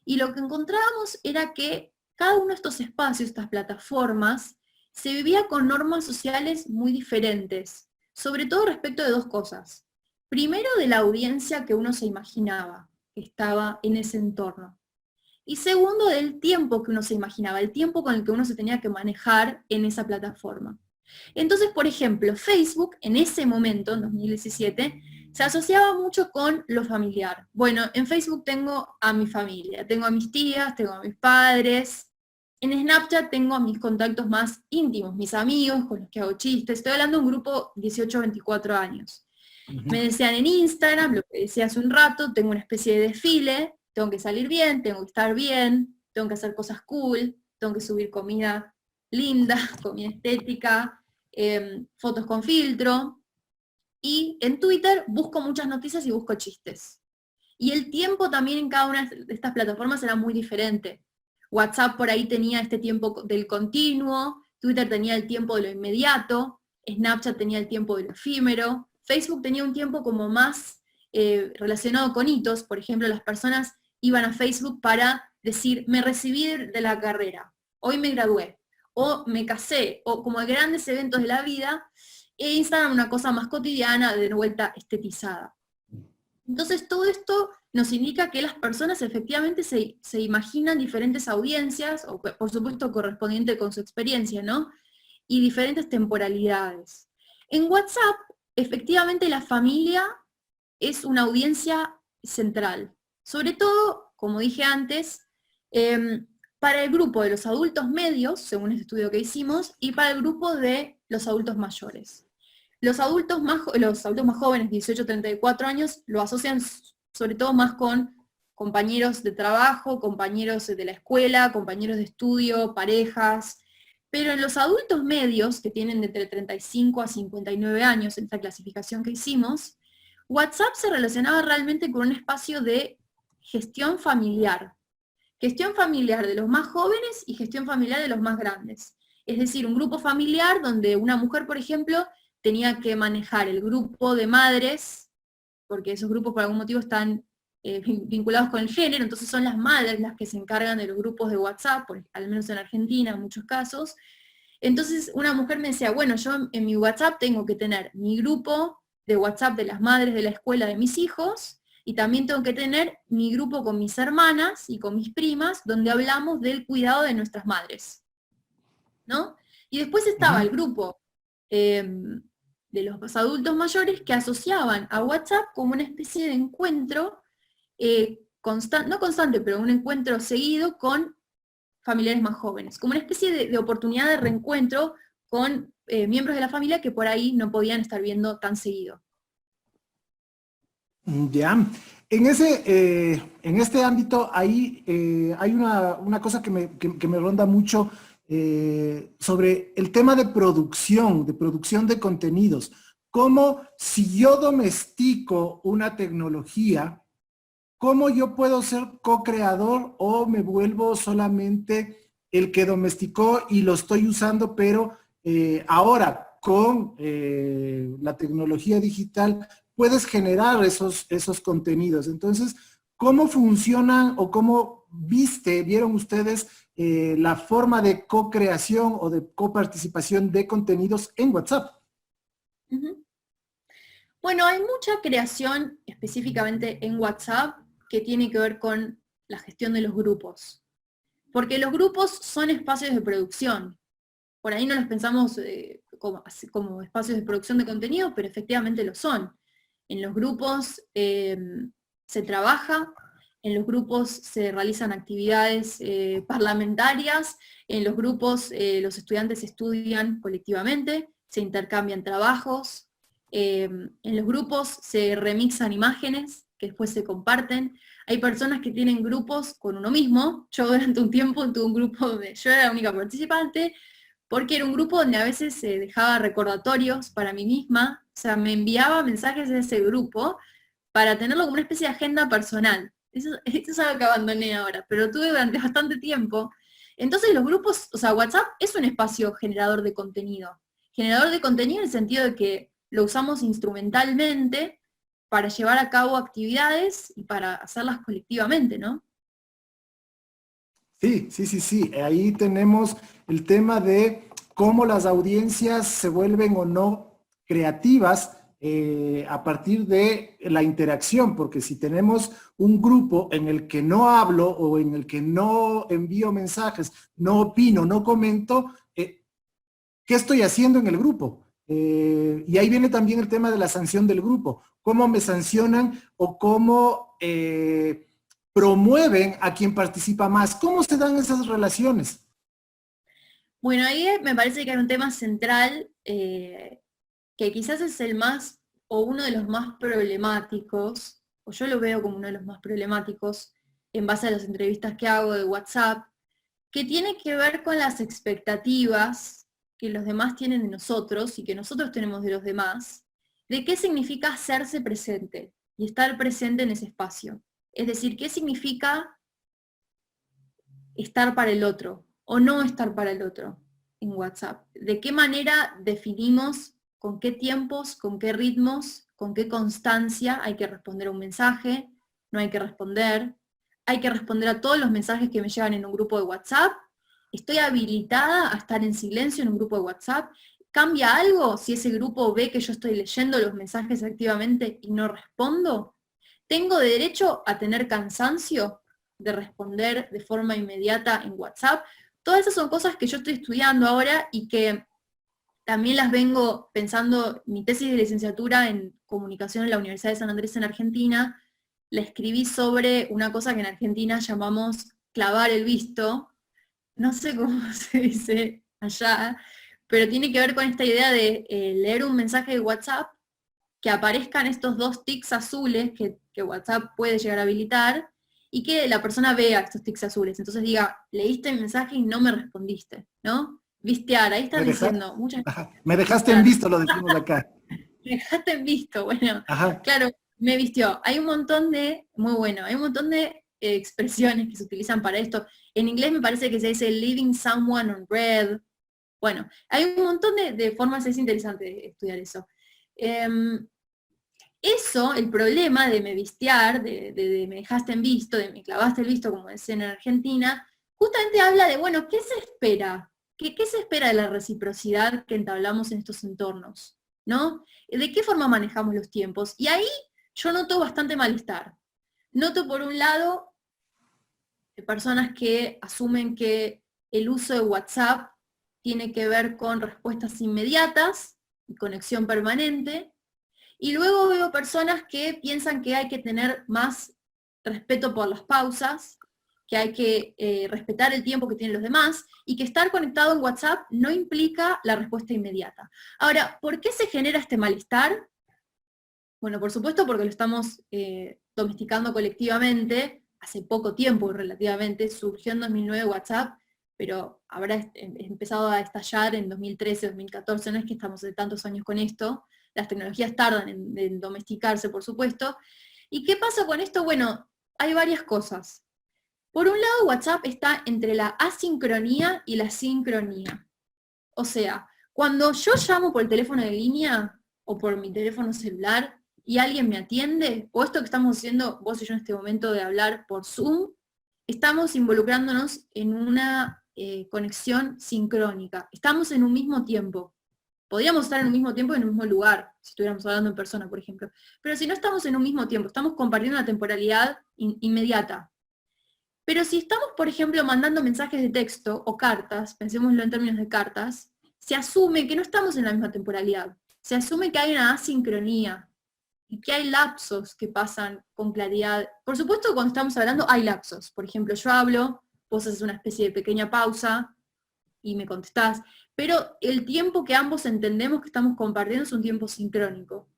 Y lo que encontrábamos era que cada uno de estos espacios, estas plataformas, se vivía con normas sociales muy diferentes, sobre todo respecto de dos cosas. Primero, de la audiencia que uno se imaginaba que estaba en ese entorno. Y segundo, del tiempo que uno se imaginaba, el tiempo con el que uno se tenía que manejar en esa plataforma. Entonces, por ejemplo, Facebook en ese momento, en 2017, se asociaba mucho con lo familiar. Bueno, en Facebook tengo a mi familia, tengo a mis tías, tengo a mis padres. En Snapchat tengo a mis contactos más íntimos, mis amigos con los que hago chistes. Estoy hablando de un grupo 18-24 años. Me decían en Instagram, lo que decía hace un rato, tengo una especie de desfile, tengo que salir bien, tengo que estar bien, tengo que hacer cosas cool, tengo que subir comida linda, comida estética, fotos con filtro. Y en Twitter busco muchas noticias y busco chistes. Y el tiempo también en cada una de estas plataformas era muy diferente. WhatsApp por ahí tenía este tiempo del continuo, Twitter tenía el tiempo de lo inmediato, Snapchat tenía el tiempo de lo efímero, Facebook tenía un tiempo como más relacionado con hitos. Por ejemplo, las personas iban a Facebook para decir, me recibí de la carrera, hoy me gradué, o me casé, o como grandes eventos de la vida, e Instagram una cosa más cotidiana, de vuelta estetizada. Entonces todo esto nos indica que las personas efectivamente se imaginan diferentes audiencias, o por supuesto correspondiente con su experiencia, ¿no? Y diferentes temporalidades. En WhatsApp, efectivamente la familia es una audiencia central. Sobre todo, como dije antes, para el grupo de los adultos medios, según este estudio que hicimos, y para el grupo de los adultos mayores. Los adultos más jóvenes, 18-34 años, lo asocian sobre todo más con compañeros de trabajo, compañeros de la escuela, compañeros de estudio, parejas. Pero en los adultos medios, que tienen de entre 35 a 59 años, en esta clasificación que hicimos, WhatsApp se relacionaba realmente con un espacio de gestión familiar. Gestión familiar de los más jóvenes y gestión familiar de los más grandes. Es decir, un grupo familiar donde una mujer, por ejemplo, tenía que manejar el grupo de madres, porque esos grupos por algún motivo están vinculados con el género, entonces son las madres las que se encargan de los grupos de WhatsApp, al menos en Argentina en muchos casos. Entonces una mujer me decía, bueno, yo en mi WhatsApp tengo que tener mi grupo de WhatsApp de las madres de la escuela de mis hijos, y también tengo que tener mi grupo con mis hermanas y con mis primas, donde hablamos del cuidado de nuestras madres, ¿no? Y después estaba el grupo de los adultos mayores que asociaban a WhatsApp como una especie de encuentro, no constante, pero un encuentro seguido con familiares más jóvenes, como una especie de oportunidad de reencuentro con miembros de la familia que por ahí no podían estar viendo tan seguido. Ya. En este ámbito ahí hay una cosa que me ronda mucho sobre el tema de producción de contenidos. Cómo si yo domestico una tecnología, ¿cómo yo puedo ser co-creador o me vuelvo solamente el que domesticó y lo estoy usando, pero ahora con la tecnología digital puedes generar esos contenidos? Entonces, ¿cómo funcionan o cómo vieron ustedes la forma de co-creación o de coparticipación de contenidos en WhatsApp? Uh-huh. Bueno, hay mucha creación específicamente en WhatsApp que tiene que ver con la gestión de los grupos. Porque los grupos son espacios de producción. Por ahí no los pensamos como espacios de producción de contenido, pero efectivamente lo son. En los grupos se trabaja, en los grupos se realizan actividades parlamentarias, en los grupos los estudiantes estudian colectivamente, se intercambian trabajos, en los grupos se remixan imágenes que después se comparten. Hay personas que tienen grupos con uno mismo. Yo durante un tiempo tuve un grupo donde yo era la única participante, porque era un grupo donde a veces se dejaba recordatorios para mí misma, o sea, me enviaba mensajes de ese grupo para tenerlo como una especie de agenda personal. Eso es algo que abandoné ahora, pero lo tuve durante bastante tiempo. Entonces los grupos, o sea, WhatsApp es un espacio generador de contenido. Generador de contenido en el sentido de que lo usamos instrumentalmente para llevar a cabo actividades y para hacerlas colectivamente, ¿no? Sí. Ahí tenemos el tema de cómo las audiencias se vuelven o no creativas a partir de la interacción, porque si tenemos un grupo en el que no hablo o en el que no envío mensajes, no opino, no comento, ¿qué estoy haciendo en el grupo? Y ahí viene también el tema de la sanción del grupo. ¿Cómo me sancionan o cómo promueven a quien participa más? ¿Cómo se dan esas relaciones? Bueno, ahí me parece que hay un tema central que quizás es el más, o uno de los más problemáticos, o yo lo veo como uno de los más problemáticos en base a las entrevistas que hago de WhatsApp, que tiene que ver con las expectativas que los demás tienen de nosotros y que nosotros tenemos de los demás, de qué significa hacerse presente y estar presente en ese espacio. Es decir, qué significa estar para el otro o no estar para el otro en WhatsApp. De qué manera definimos con qué tiempos, con qué ritmos, con qué constancia hay que responder a un mensaje, no hay que responder a todos los mensajes que me llegan en un grupo de WhatsApp. ¿Estoy habilitada a estar en silencio en un grupo de WhatsApp? ¿Cambia algo si ese grupo ve que yo estoy leyendo los mensajes activamente y no respondo? ¿Tengo derecho a tener cansancio de responder de forma inmediata en WhatsApp? Todas esas son cosas que yo estoy estudiando ahora y que también las vengo pensando. Mi tesis de licenciatura en comunicación en la Universidad de San Andrés en Argentina, la escribí sobre una cosa que en Argentina llamamos clavar el visto. No sé cómo se dice allá, pero tiene que ver con esta idea de leer un mensaje de WhatsApp, que aparezcan estos dos tics azules que WhatsApp puede llegar a habilitar, y que la persona vea estos tics azules. Entonces diga, leíste el mensaje y no me respondiste, ¿no? Vistear, ahí están diciendo muchas... Me dejaste en visto, lo decimos acá. Me dejaste en visto, bueno, Ajá. claro, me vistió. Hay un montón de, muy bueno, hay un montón de expresiones que se utilizan para esto. En inglés me parece que se dice leaving someone on red. Bueno, hay un montón de formas, es interesante estudiar eso. Eso, el problema de me vistear, de me dejaste en visto, de me clavaste el visto, como dicen en Argentina, justamente habla de, bueno, ¿qué se espera? ¿Qué se espera de la reciprocidad que entablamos en estos entornos? ¿No? ¿De qué forma manejamos los tiempos? Y ahí yo noto bastante malestar. Noto por un lado personas que asumen que el uso de WhatsApp tiene que ver con respuestas inmediatas y conexión permanente, y luego veo personas que piensan que hay que tener más respeto por las pausas, que hay que respetar el tiempo que tienen los demás, y que estar conectado en WhatsApp no implica la respuesta inmediata. Ahora, ¿por qué se genera este malestar? Bueno, por supuesto porque lo estamos domesticando colectivamente, hace poco tiempo relativamente, surgió en 2009 WhatsApp, pero habrá empezado a estallar en 2013, 2014, no es que estamos de tantos años con esto, las tecnologías tardan en domesticarse, por supuesto. ¿Y qué pasa con esto? Bueno, hay varias cosas. Por un lado, WhatsApp está entre la asincronía y la sincronía. O sea, cuando yo llamo por el teléfono de línea o por mi teléfono celular y alguien me atiende, o esto que estamos haciendo vos y yo en este momento de hablar por Zoom, estamos involucrándonos en una conexión sincrónica. Estamos en un mismo tiempo. Podríamos estar en un mismo tiempo en un mismo lugar, si estuviéramos hablando en persona, por ejemplo. Pero si no estamos en un mismo tiempo, estamos compartiendo una temporalidad inmediata. Pero si estamos, por ejemplo, mandando mensajes de texto o cartas, pensémoslo en términos de cartas, se asume que no estamos en la misma temporalidad. Se asume que hay una asincronía y que hay lapsos que pasan con claridad. Por supuesto, cuando estamos hablando hay lapsos. Por ejemplo, yo hablo, vos haces una especie de pequeña pausa y me contestás. Pero el tiempo que ambos entendemos que estamos compartiendo es un tiempo sincrónico.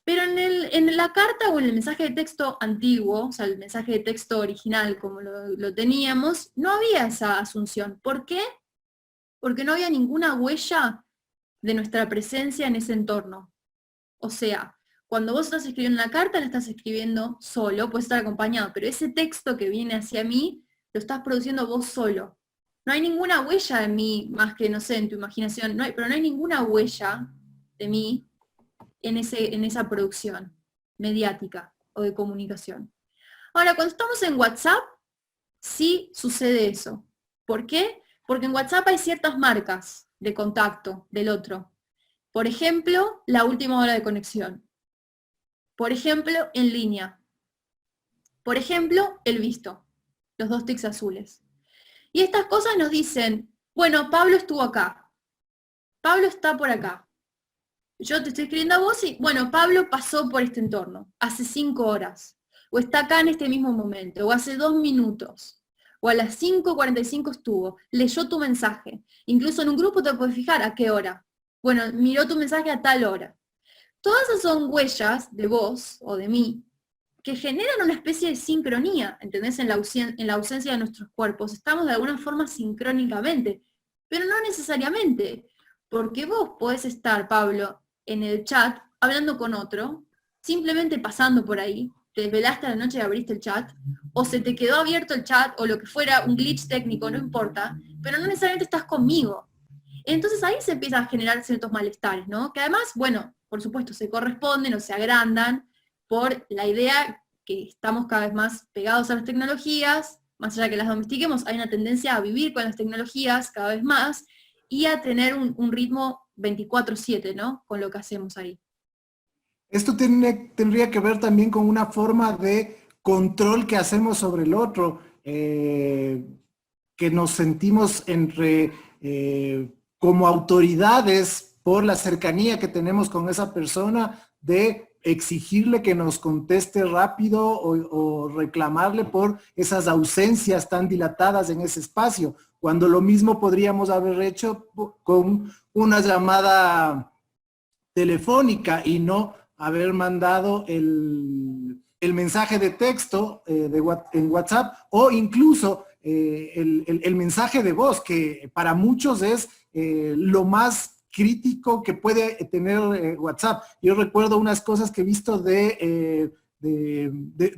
Pero en la carta o en el mensaje de texto antiguo, o sea, el mensaje de texto original como lo teníamos, no había esa asunción. ¿Por qué? Porque no había ninguna huella de nuestra presencia en ese entorno. O sea, cuando vos estás escribiendo una carta, la estás escribiendo solo, puedes estar acompañado, pero ese texto que viene hacia mí, lo estás produciendo vos solo. No hay ninguna huella de mí, más que, no sé, en tu imaginación, pero no hay ninguna huella de mí en esa producción mediática o de comunicación. Ahora, cuando estamos en WhatsApp, sí sucede eso. ¿Por qué? Porque en WhatsApp hay ciertas marcas de contacto del otro. Por ejemplo, la última hora de conexión. Por ejemplo, en línea. Por ejemplo, el visto. Los 2 tics azules. Y estas cosas nos dicen, bueno, Pablo estuvo acá. Pablo está por acá. Yo te estoy escribiendo a vos y, bueno, Pablo pasó por este entorno, hace 5 horas, o está acá en este mismo momento, o hace 2 minutos, o a las 5:45 estuvo, leyó tu mensaje. Incluso en un grupo te puedes fijar a qué hora. Bueno, miró tu mensaje a tal hora. Todas esas son huellas de vos o de mí que generan una especie de sincronía, ¿entendés? En la ausencia de nuestros cuerpos. Estamos de alguna forma sincrónicamente, pero no necesariamente, porque vos podés estar, Pablo, en el chat hablando con otro, simplemente pasando por ahí, te desvelaste a la noche y abriste el chat, o se te quedó abierto el chat, o lo que fuera, un glitch técnico, no importa, pero no necesariamente estás conmigo. Entonces ahí se empiezan a generar ciertos malestares, ¿no? Que además, bueno, por supuesto, se corresponden o se agrandan por la idea que estamos cada vez más pegados a las tecnologías, más allá de que las domestiquemos, hay una tendencia a vivir con las tecnologías cada vez más y a tener un ritmo 24/7, ¿no? Con lo que hacemos ahí. Esto tendría que ver también con una forma de control que hacemos sobre el otro, que nos sentimos como autoridades por la cercanía que tenemos con esa persona, de exigirle que nos conteste rápido o reclamarle por esas ausencias tan dilatadas en ese espacio, cuando lo mismo podríamos haber hecho con una llamada telefónica y no haber mandado el mensaje de texto en WhatsApp, o incluso el mensaje de voz, que para muchos es lo más crítico que puede tener WhatsApp. Yo recuerdo unas cosas que he visto de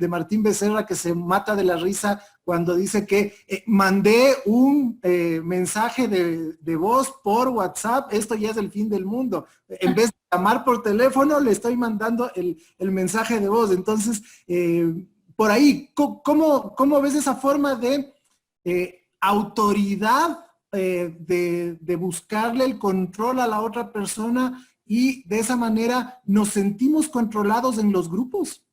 Martín Becerra, que se mata de la risa cuando dice que mandé un mensaje de voz por WhatsApp, esto ya es el fin del mundo. En vez de llamar por teléfono, le estoy mandando el mensaje de voz. Entonces, por ahí, ¿cómo ves esa forma de autoridad, de buscarle el control a la otra persona y de esa manera nos sentimos controlados en los grupos?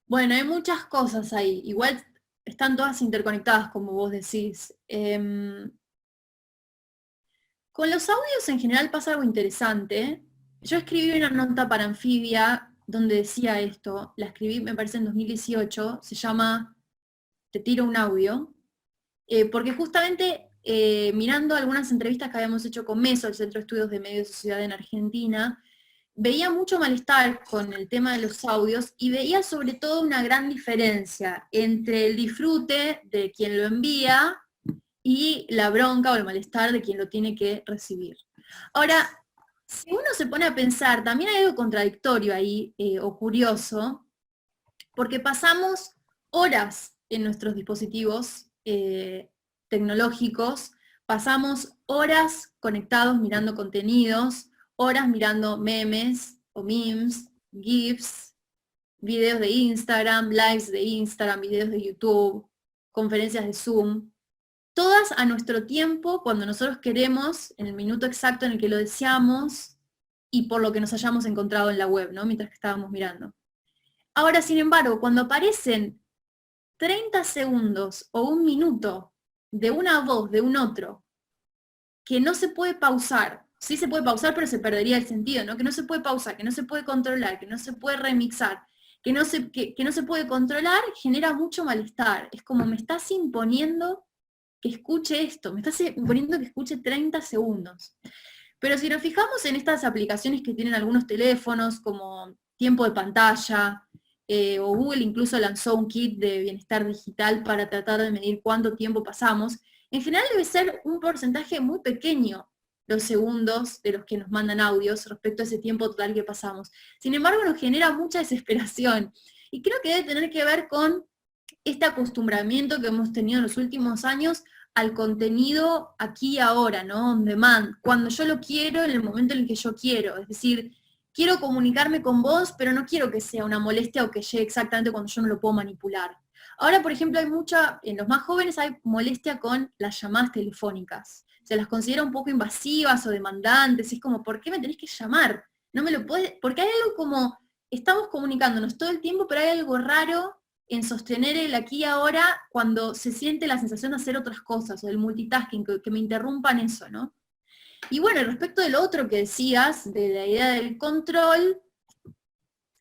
Bueno, hay muchas cosas ahí. Igual están todas interconectadas, como vos decís. Con los audios en general pasa algo interesante. Yo escribí una nota para Anfibia donde decía esto, la escribí me parece en 2018, se llama Te tiro un audio, porque justamente mirando algunas entrevistas que habíamos hecho con MESO, el Centro de Estudios de Medio y Sociedad en Argentina, veía mucho malestar con el tema de los audios y veía sobre todo una gran diferencia entre el disfrute de quien lo envía y la bronca o el malestar de quien lo tiene que recibir. Ahora, si uno se pone a pensar, también hay algo contradictorio ahí, o curioso, porque pasamos horas en nuestros dispositivos tecnológicos, pasamos horas conectados mirando contenidos, horas mirando memes o memes, GIFs, videos de Instagram, lives de Instagram, videos de YouTube, conferencias de Zoom, todas a nuestro tiempo, cuando nosotros queremos, en el minuto exacto en el que lo deseamos, y por lo que nos hayamos encontrado en la web, ¿no? Mientras que estábamos mirando. Ahora, sin embargo, cuando aparecen 30 segundos o un minuto de una voz de un otro, que no se puede pausar, sí se puede pausar, pero se perdería el sentido, ¿no? Que no se puede pausar, que no se puede controlar, que no se puede remixar, que no se puede controlar, genera mucho malestar. Es como me estás imponiendo que escuche esto, me estás imponiendo que escuche 30 segundos. Pero si nos fijamos en estas aplicaciones que tienen algunos teléfonos, como tiempo de pantalla, o Google incluso lanzó un kit de bienestar digital para tratar de medir cuánto tiempo pasamos, en general debe ser un porcentaje muy pequeño los segundos de los que nos mandan audios respecto a ese tiempo total que pasamos. Sin embargo, nos genera mucha desesperación. Y creo que debe tener que ver con este acostumbramiento que hemos tenido en los últimos años al contenido aquí y ahora, ¿no? On demand, cuando yo lo quiero, en el momento en el que yo quiero. Es decir, quiero comunicarme con vos, pero no quiero que sea una molestia o que llegue exactamente cuando yo no lo puedo manipular. Ahora, por ejemplo, hay mucha, en los más jóvenes hay molestia con las llamadas telefónicas. Se las considera un poco invasivas o demandantes, es como, ¿por qué me tenés que llamar? No me lo puedes, porque hay algo como, estamos comunicándonos todo el tiempo, pero hay algo raro en sostener el aquí y ahora cuando se siente la sensación de hacer otras cosas, o del multitasking, que me interrumpan eso, ¿no? Y bueno, respecto del otro que decías, de la idea del control,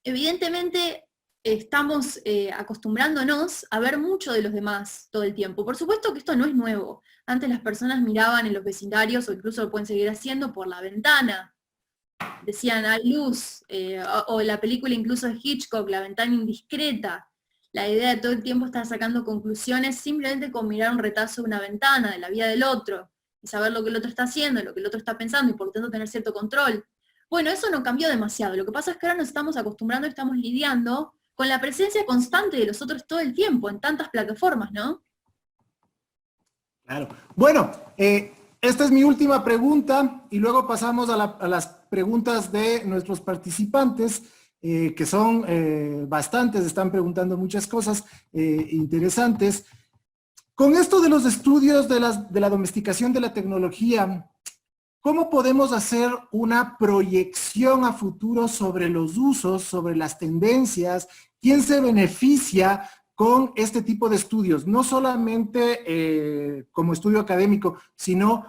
evidentemente estamos acostumbrándonos a ver mucho de los demás todo el tiempo. Por supuesto que esto no es nuevo. Antes las personas miraban en los vecindarios, o incluso lo pueden seguir haciendo, por la ventana. Decían, hay luz, o la película incluso de Hitchcock, La ventana indiscreta. La idea de todo el tiempo estar sacando conclusiones simplemente con mirar un retazo de una ventana, de la vida del otro, y saber lo que el otro está haciendo, lo que el otro está pensando, y por lo tanto tener cierto control. Bueno, eso no cambió demasiado. Lo que pasa es que ahora nos estamos acostumbrando y estamos lidiando con la presencia constante de los otros todo el tiempo, en tantas plataformas, ¿no? Claro. Bueno, esta es mi última pregunta y luego pasamos a las preguntas de nuestros participantes, que son bastantes, están preguntando muchas cosas interesantes. Con esto de los estudios de la domesticación de la tecnología, ¿cómo podemos hacer una proyección a futuro sobre los usos, sobre las tendencias? ¿Quién se beneficia con este tipo de estudios? No solamente como estudio académico, sino,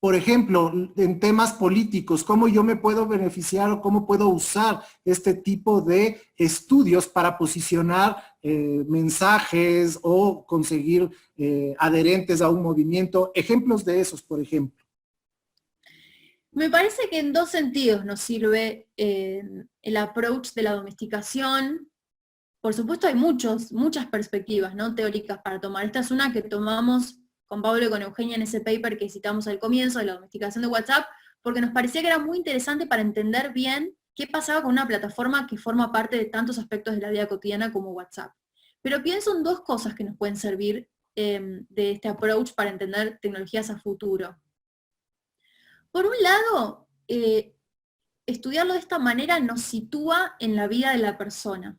por ejemplo, en temas políticos, ¿cómo yo me puedo beneficiar o cómo puedo usar este tipo de estudios para posicionar mensajes o conseguir adherentes a un movimiento? Ejemplos de esos, por ejemplo. Me parece que en dos sentidos nos sirve el approach de la domesticación. Por supuesto hay muchas perspectivas, ¿no?, teóricas para tomar. Esta es una que tomamos con Pablo y con Eugenia en ese paper que citamos al comienzo de la domesticación de WhatsApp, porque nos parecía que era muy interesante para entender bien qué pasaba con una plataforma que forma parte de tantos aspectos de la vida cotidiana como WhatsApp. Pero pienso en dos cosas que nos pueden servir de este approach para entender tecnologías a futuro. Por un lado, estudiarlo de esta manera nos sitúa en la vida de la persona.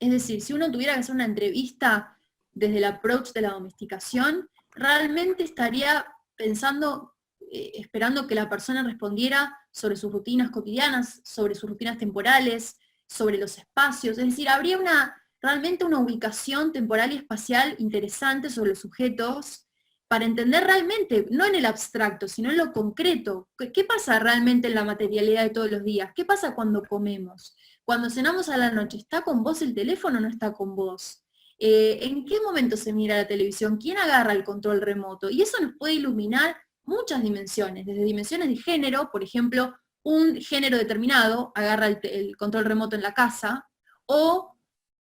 Es decir, si uno tuviera que hacer una entrevista desde el approach de la domesticación, realmente estaría pensando, esperando que la persona respondiera sobre sus rutinas cotidianas, sobre sus rutinas temporales, sobre los espacios. Es decir, habría realmente una ubicación temporal y espacial interesante sobre los sujetos, para entender realmente, no en el abstracto, sino en lo concreto, qué pasa realmente en la materialidad de todos los días, qué pasa cuando comemos, cuando cenamos a la noche, ¿está con vos el teléfono o no está con vos? ¿En qué momento se mira la televisión? ¿Quién agarra el control remoto? Y eso nos puede iluminar muchas dimensiones, desde dimensiones de género, por ejemplo, un género determinado agarra el control remoto en la casa, o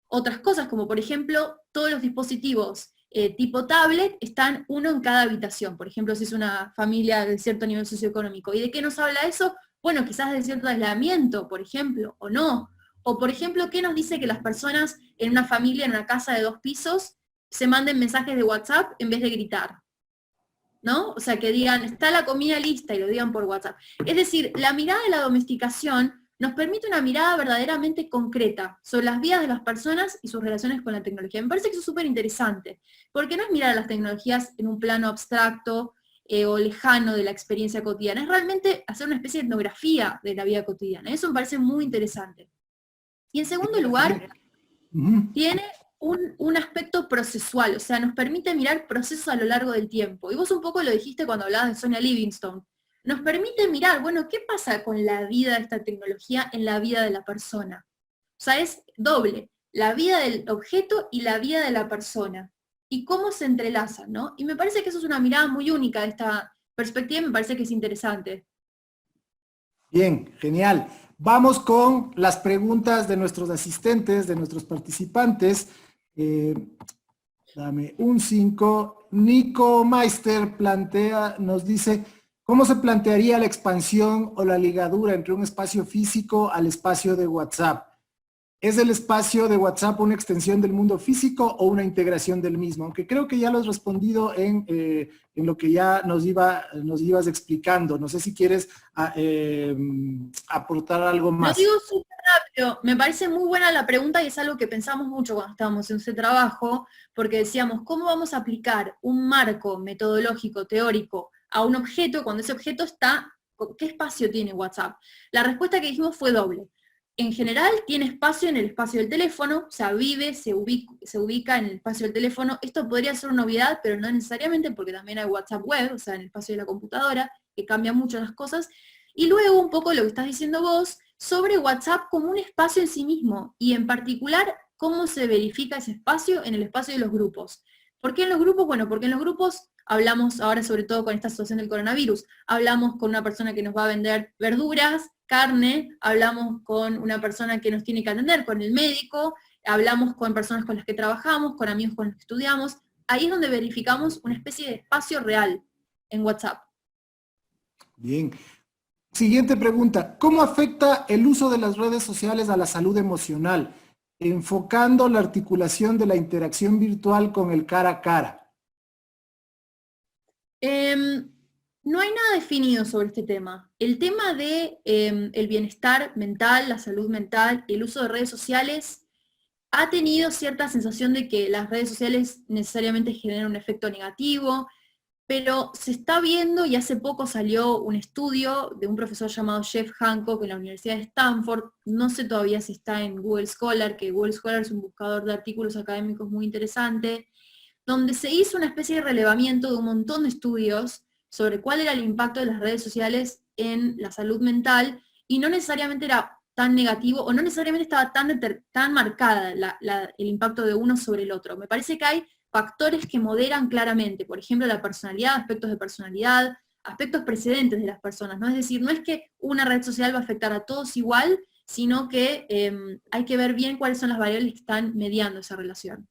otras cosas como por ejemplo todos los dispositivos tipo tablet están uno en cada habitación, por ejemplo si es una familia de cierto nivel socioeconómico. ¿Y de qué nos habla eso? Bueno, quizás de cierto aislamiento, por ejemplo, o no. O por ejemplo, ¿qué nos dice que las personas en una familia, en una casa de 2 pisos, se manden mensajes de WhatsApp en vez de gritar? ¿No? O sea, que digan, está la comida lista y lo digan por WhatsApp. Es decir, la mirada de la domesticación nos permite una mirada verdaderamente concreta sobre las vidas de las personas y sus relaciones con la tecnología. Me parece que eso es súper interesante, porque no es mirar a las tecnologías en un plano abstracto o lejano de la experiencia cotidiana, es realmente hacer una especie de etnografía de la vida cotidiana. Eso me parece muy interesante. Y en segundo lugar, tiene un aspecto procesual, o sea, nos permite mirar procesos a lo largo del tiempo. Y vos un poco lo dijiste cuando hablabas de Sonia Livingstone. Nos permite mirar, bueno, ¿qué pasa con la vida de esta tecnología en la vida de la persona? O sea, es doble, la vida del objeto y la vida de la persona. Y cómo se entrelazan, ¿no? Y me parece que eso es una mirada muy única de esta perspectiva y me parece que es interesante. Bien, genial. Vamos con las preguntas de nuestros asistentes, de nuestros participantes. Dame un 5. Nico Meister nos dice, ¿cómo se plantearía la expansión o la ligadura entre un espacio físico al espacio de WhatsApp? ¿Es el espacio de WhatsApp una extensión del mundo físico o una integración del mismo? Aunque creo que ya lo has respondido en lo que ya nos ibas explicando. No sé si quieres aportar algo Lo más. digo súper rápido, me parece muy buena la pregunta y es algo que pensamos mucho cuando estábamos en ese trabajo, porque decíamos, ¿cómo vamos a aplicar un marco metodológico, teórico, a un objeto cuando ese objeto está, ¿qué espacio tiene WhatsApp? La respuesta que dijimos fue doble. En general tiene espacio en el espacio del teléfono, o sea, se ubica en el espacio del teléfono. Esto podría ser una obviedad, pero no necesariamente porque también hay WhatsApp web, o sea, en el espacio de la computadora, que cambia mucho las cosas. Y luego un poco lo que estás diciendo vos sobre WhatsApp como un espacio en sí mismo, y en particular cómo se verifica ese espacio en el espacio de los grupos. ¿Por qué en los grupos? Bueno, porque en los grupos hablamos, ahora sobre todo con esta situación del coronavirus, hablamos con una persona que nos va a vender verduras, carne, hablamos con una persona que nos tiene que atender, con el médico, hablamos con personas con las que trabajamos, con amigos con los que estudiamos. Ahí es donde verificamos una especie de espacio real en WhatsApp. Bien. Siguiente pregunta. ¿Cómo afecta el uso de las redes sociales a la salud emocional? Enfocando la articulación de la interacción virtual con el cara a cara. No hay nada definido sobre este tema. El tema de el bienestar mental, la salud mental, el uso de redes sociales, ha tenido cierta sensación de que las redes sociales necesariamente generan un efecto negativo, pero se está viendo, y hace poco salió un estudio de un profesor llamado Jeff Hancock en la Universidad de Stanford, no sé todavía si está en Google Scholar, que Google Scholar es un buscador de artículos académicos muy interesante, donde se hizo una especie de relevamiento de un montón de estudios sobre cuál era el impacto de las redes sociales en la salud mental, y no necesariamente era tan negativo, o no necesariamente estaba tan marcada el impacto de uno sobre el otro. Me parece que hay factores que moderan claramente, por ejemplo, la personalidad, aspectos de personalidad, aspectos precedentes de las personas, ¿no? Es decir, no es que una red social va a afectar a todos igual, sino que hay que ver bien cuáles son las variables que están mediando esa relación.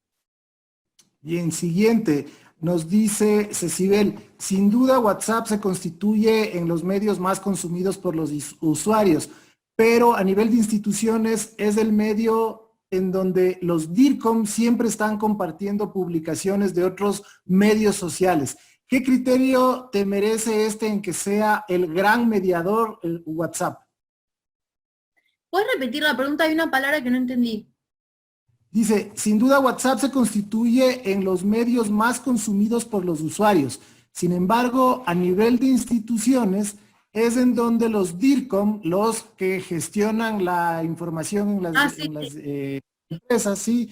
Bien, siguiente. Nos dice Cecibel, sin duda WhatsApp se constituye en los medios más consumidos por los usuarios, pero a nivel de instituciones es el medio en donde los DIRCOM siempre están compartiendo publicaciones de otros medios sociales. ¿Qué criterio te merece en que sea el gran mediador, el WhatsApp? ¿Puedes repetir la pregunta? Hay una palabra que no entendí. Dice, sin duda WhatsApp se constituye en los medios más consumidos por los usuarios. Sin embargo, a nivel de instituciones, es en donde los DIRCOM, los que gestionan la información en las, empresas, sí,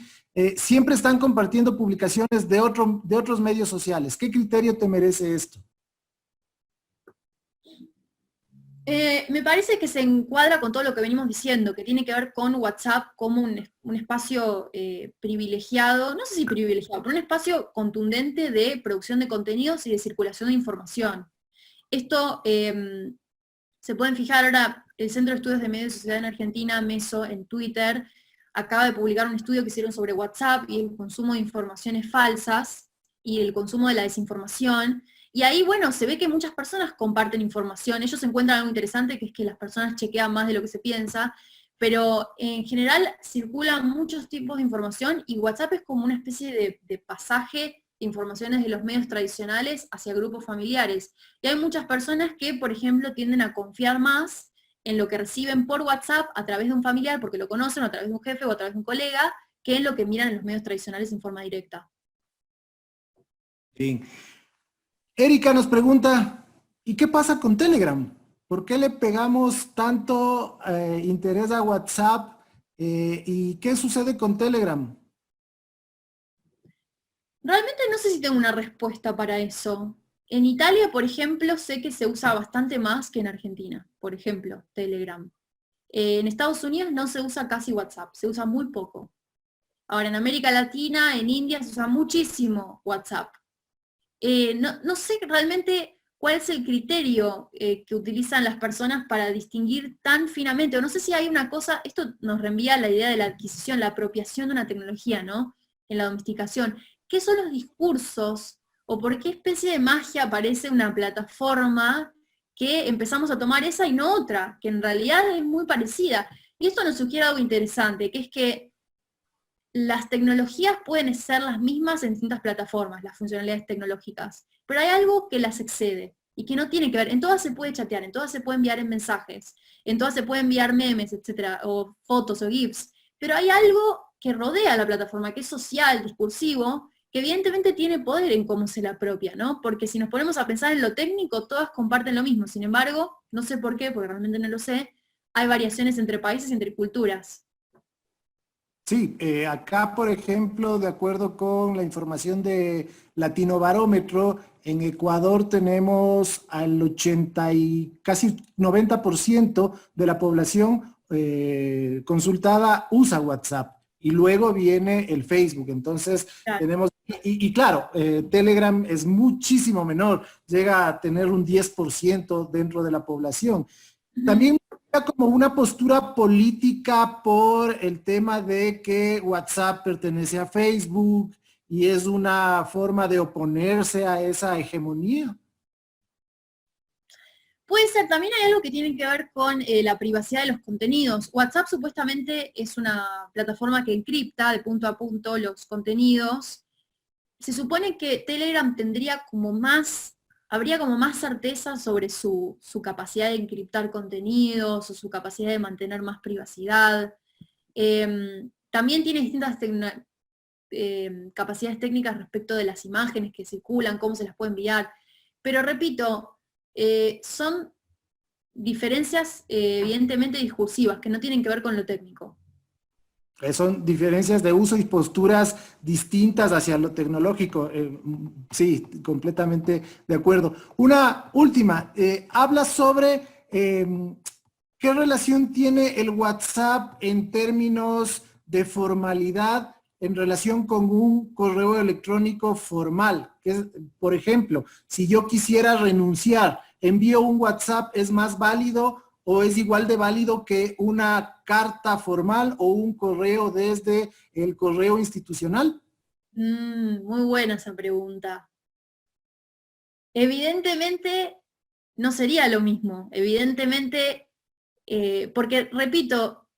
siempre están compartiendo publicaciones de otros medios sociales. ¿Qué criterio te merece esto? Me parece que se encuadra con todo lo que venimos diciendo, que tiene que ver con WhatsApp como un espacio privilegiado, no sé si privilegiado, pero un espacio contundente de producción de contenidos y de circulación de información. Esto se pueden fijar ahora, el Centro de Estudios de Medios y Sociedad en Argentina, MESO, en Twitter, acaba de publicar un estudio que hicieron sobre WhatsApp y el consumo de informaciones falsas y el consumo de la desinformación. Y ahí, bueno, se ve que muchas personas comparten información. Ellos encuentran algo interesante, que es que las personas chequean más de lo que se piensa, pero en general circulan muchos tipos de información y WhatsApp es como una especie de pasaje de informaciones de los medios tradicionales hacia grupos familiares. Y hay muchas personas que, por ejemplo, tienden a confiar más en lo que reciben por WhatsApp a través de un familiar, porque lo conocen, o a través de un jefe o a través de un colega, que en lo que miran en los medios tradicionales en forma directa. Bien. Erika nos pregunta, ¿y qué pasa con Telegram? ¿Por qué le pegamos tanto interés a WhatsApp y qué sucede con Telegram? Realmente no sé si tengo una respuesta para eso. En Italia, por ejemplo, sé que se usa bastante más que en Argentina, por ejemplo, Telegram. En Estados Unidos no se usa casi WhatsApp, se usa muy poco. Ahora, en América Latina, en India, se usa muchísimo WhatsApp. No sé realmente cuál es el criterio que utilizan las personas para distinguir tan finamente, o no sé si hay una cosa, esto nos reenvía a la idea de la adquisición, la apropiación de una tecnología, ¿no? En la domesticación. ¿Qué son los discursos? ¿O por qué especie de magia aparece una plataforma que empezamos a tomar esa y no otra, que en realidad es muy parecida? Y esto nos sugiere algo interesante, que es que las tecnologías pueden ser las mismas en distintas plataformas, las funcionalidades tecnológicas, pero hay algo que las excede y que no tiene que ver. En todas se puede chatear, en todas se puede enviar en mensajes, en todas se puede enviar memes, etcétera, o fotos o GIFs, pero hay algo que rodea la plataforma, que es social, discursivo, que evidentemente tiene poder en cómo se la apropia, ¿no? Porque si nos ponemos a pensar en lo técnico, todas comparten lo mismo. Sin embargo, no sé por qué, porque realmente no lo sé, hay variaciones entre países y entre culturas. Sí, acá, por ejemplo, de acuerdo con la información de Latino Barómetro, en Ecuador tenemos al 80 y casi 90% de la población consultada usa WhatsApp. Y luego viene el Facebook. Entonces, Claro. tenemos, claro, Telegram es muchísimo menor, llega a tener un 10% dentro de la población. También como una postura política por el tema de que WhatsApp pertenece a Facebook y es una forma de oponerse a esa hegemonía. Puede ser, también hay algo que tiene que ver con la privacidad de los contenidos. WhatsApp supuestamente es una plataforma que encripta de punto a punto los contenidos. Se supone que Telegram tendría como más, habría como más certeza sobre su capacidad de encriptar contenidos o su capacidad de mantener más privacidad. También tiene distintas capacidades técnicas respecto de las imágenes que circulan, cómo se las puede enviar. Pero repito, son diferencias evidentemente discursivas, que no tienen que ver con lo técnico. Son diferencias de uso y posturas distintas hacia lo tecnológico. Sí, completamente de acuerdo. Una última, habla sobre qué relación tiene el WhatsApp en términos de formalidad en relación con un correo electrónico formal. Que es, por ejemplo, si yo quisiera renunciar, envío un WhatsApp, ¿es más válido o es igual de válido que una carta formal o un correo desde el correo institucional? Muy buena esa pregunta. Evidentemente no sería lo mismo, evidentemente, porque repito,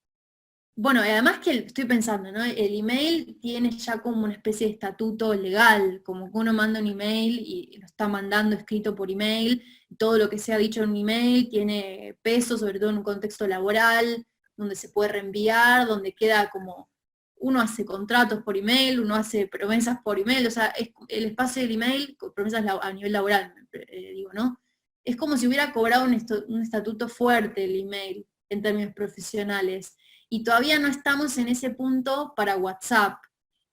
bueno, además que estoy pensando, ¿no? El email tiene ya como una especie de estatuto legal, como que uno manda un email y lo está mandando escrito por email, todo lo que se ha dicho en un email tiene peso, sobre todo en un contexto laboral, donde se puede reenviar, donde queda como, uno hace contratos por email, uno hace promesas por email, o sea, el espacio del email, con promesas a nivel laboral, digo, ¿no? Es como si hubiera cobrado un estatuto fuerte el email en términos profesionales y todavía no estamos en ese punto para WhatsApp.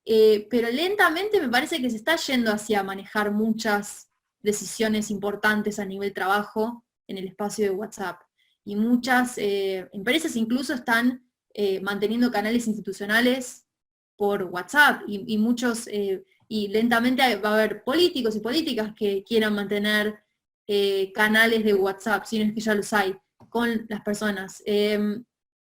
Pero lentamente me parece que se está yendo hacia manejar muchas decisiones importantes a nivel trabajo en el espacio de WhatsApp. Y muchas empresas incluso están manteniendo canales institucionales por WhatsApp y muchos, y lentamente va a haber políticos y políticas que quieran mantener canales de WhatsApp, si no es que ya los hay, con las personas.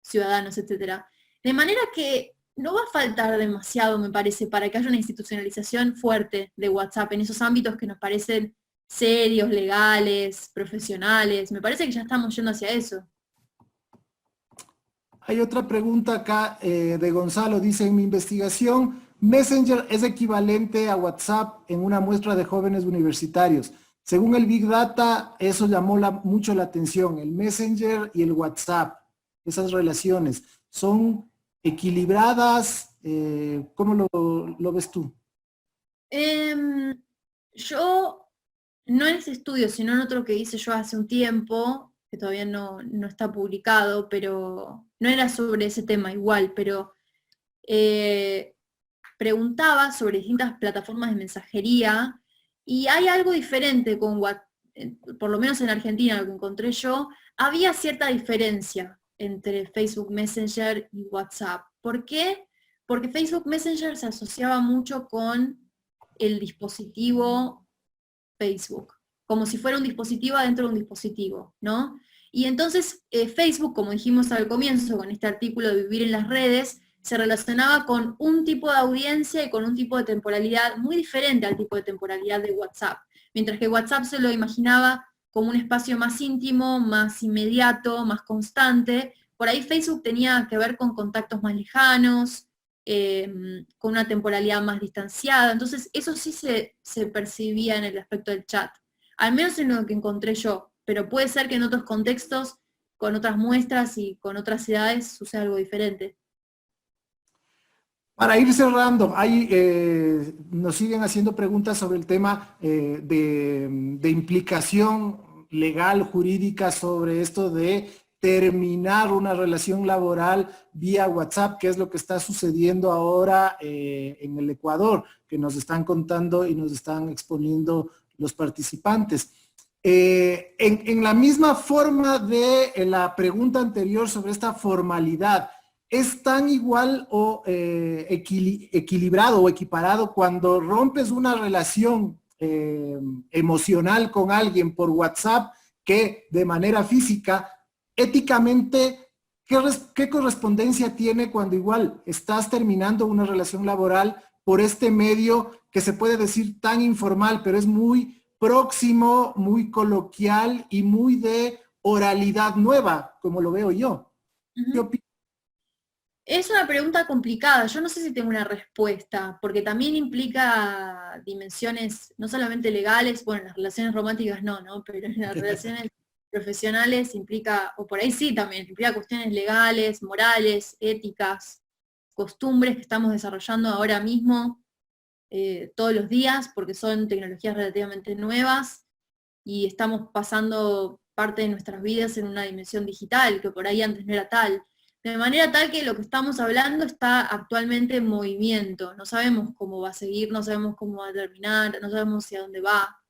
Ciudadanos, etcétera. De manera que no va a faltar demasiado, me parece, para que haya una institucionalización fuerte de WhatsApp en esos ámbitos que nos parecen serios, legales, profesionales. Me parece que ya estamos yendo hacia eso. Hay otra pregunta acá de Gonzalo, dice, en mi investigación, Messenger es equivalente a WhatsApp en una muestra de jóvenes universitarios. Según el Big Data, eso llamó mucho la atención, el Messenger y el WhatsApp, esas relaciones, ¿son equilibradas? ¿Cómo lo ves tú? Em, yo, no en ese estudio, sino en otro que hice yo hace un tiempo, que todavía no está publicado, pero no era sobre ese tema igual, pero eh, preguntaba sobre distintas plataformas de mensajería y hay algo diferente con WhatsApp, por lo menos en Argentina, lo que encontré yo, había cierta diferencia entre Facebook Messenger y WhatsApp. ¿Por qué? Porque Facebook Messenger se asociaba mucho con el dispositivo Facebook, como si fuera un dispositivo adentro de un dispositivo, ¿no? Y entonces Facebook, como dijimos al comienzo con este artículo de Vivir en las redes, se relacionaba con un tipo de audiencia y con un tipo de temporalidad muy diferente al tipo de temporalidad de WhatsApp. Mientras que WhatsApp se lo imaginaba como un espacio más íntimo, más inmediato, más constante, por ahí Facebook tenía que ver con contactos más lejanos, con una temporalidad más distanciada. Entonces, eso sí se percibía en el aspecto del chat, al menos en lo que encontré yo, pero puede ser que en otros contextos, con otras muestras y con otras edades, suceda algo diferente. Para ir cerrando, nos siguen haciendo preguntas sobre el tema de implicación legal, jurídica, sobre esto de terminar una relación laboral vía WhatsApp, que es lo que está sucediendo ahora en el Ecuador, que nos están contando y nos están exponiendo los participantes. En la misma forma de la pregunta anterior sobre esta formalidad, ¿es tan igual o equilibrado o equiparado cuando rompes una relación emocional con alguien por WhatsApp que de manera física, éticamente, ¿qué correspondencia tiene cuando igual estás terminando una relación laboral por este medio que se puede decir tan informal, pero es muy próximo, muy coloquial y muy de oralidad nueva, como lo veo yo? ¿Qué Ujú. opinas? Es una pregunta complicada, yo no sé si tengo una respuesta, porque también implica dimensiones no solamente legales, bueno, en las relaciones románticas no, ¿no? Pero en las relaciones profesionales implica, o por ahí sí también, implica cuestiones legales, morales, éticas, costumbres que estamos desarrollando ahora mismo, todos los días, porque son tecnologías relativamente nuevas y estamos pasando parte de nuestras vidas en una dimensión digital, que por ahí antes no era tal. De manera tal que lo que estamos hablando está actualmente en movimiento. No sabemos cómo va a seguir, no sabemos cómo va a terminar, no sabemos hacia dónde va.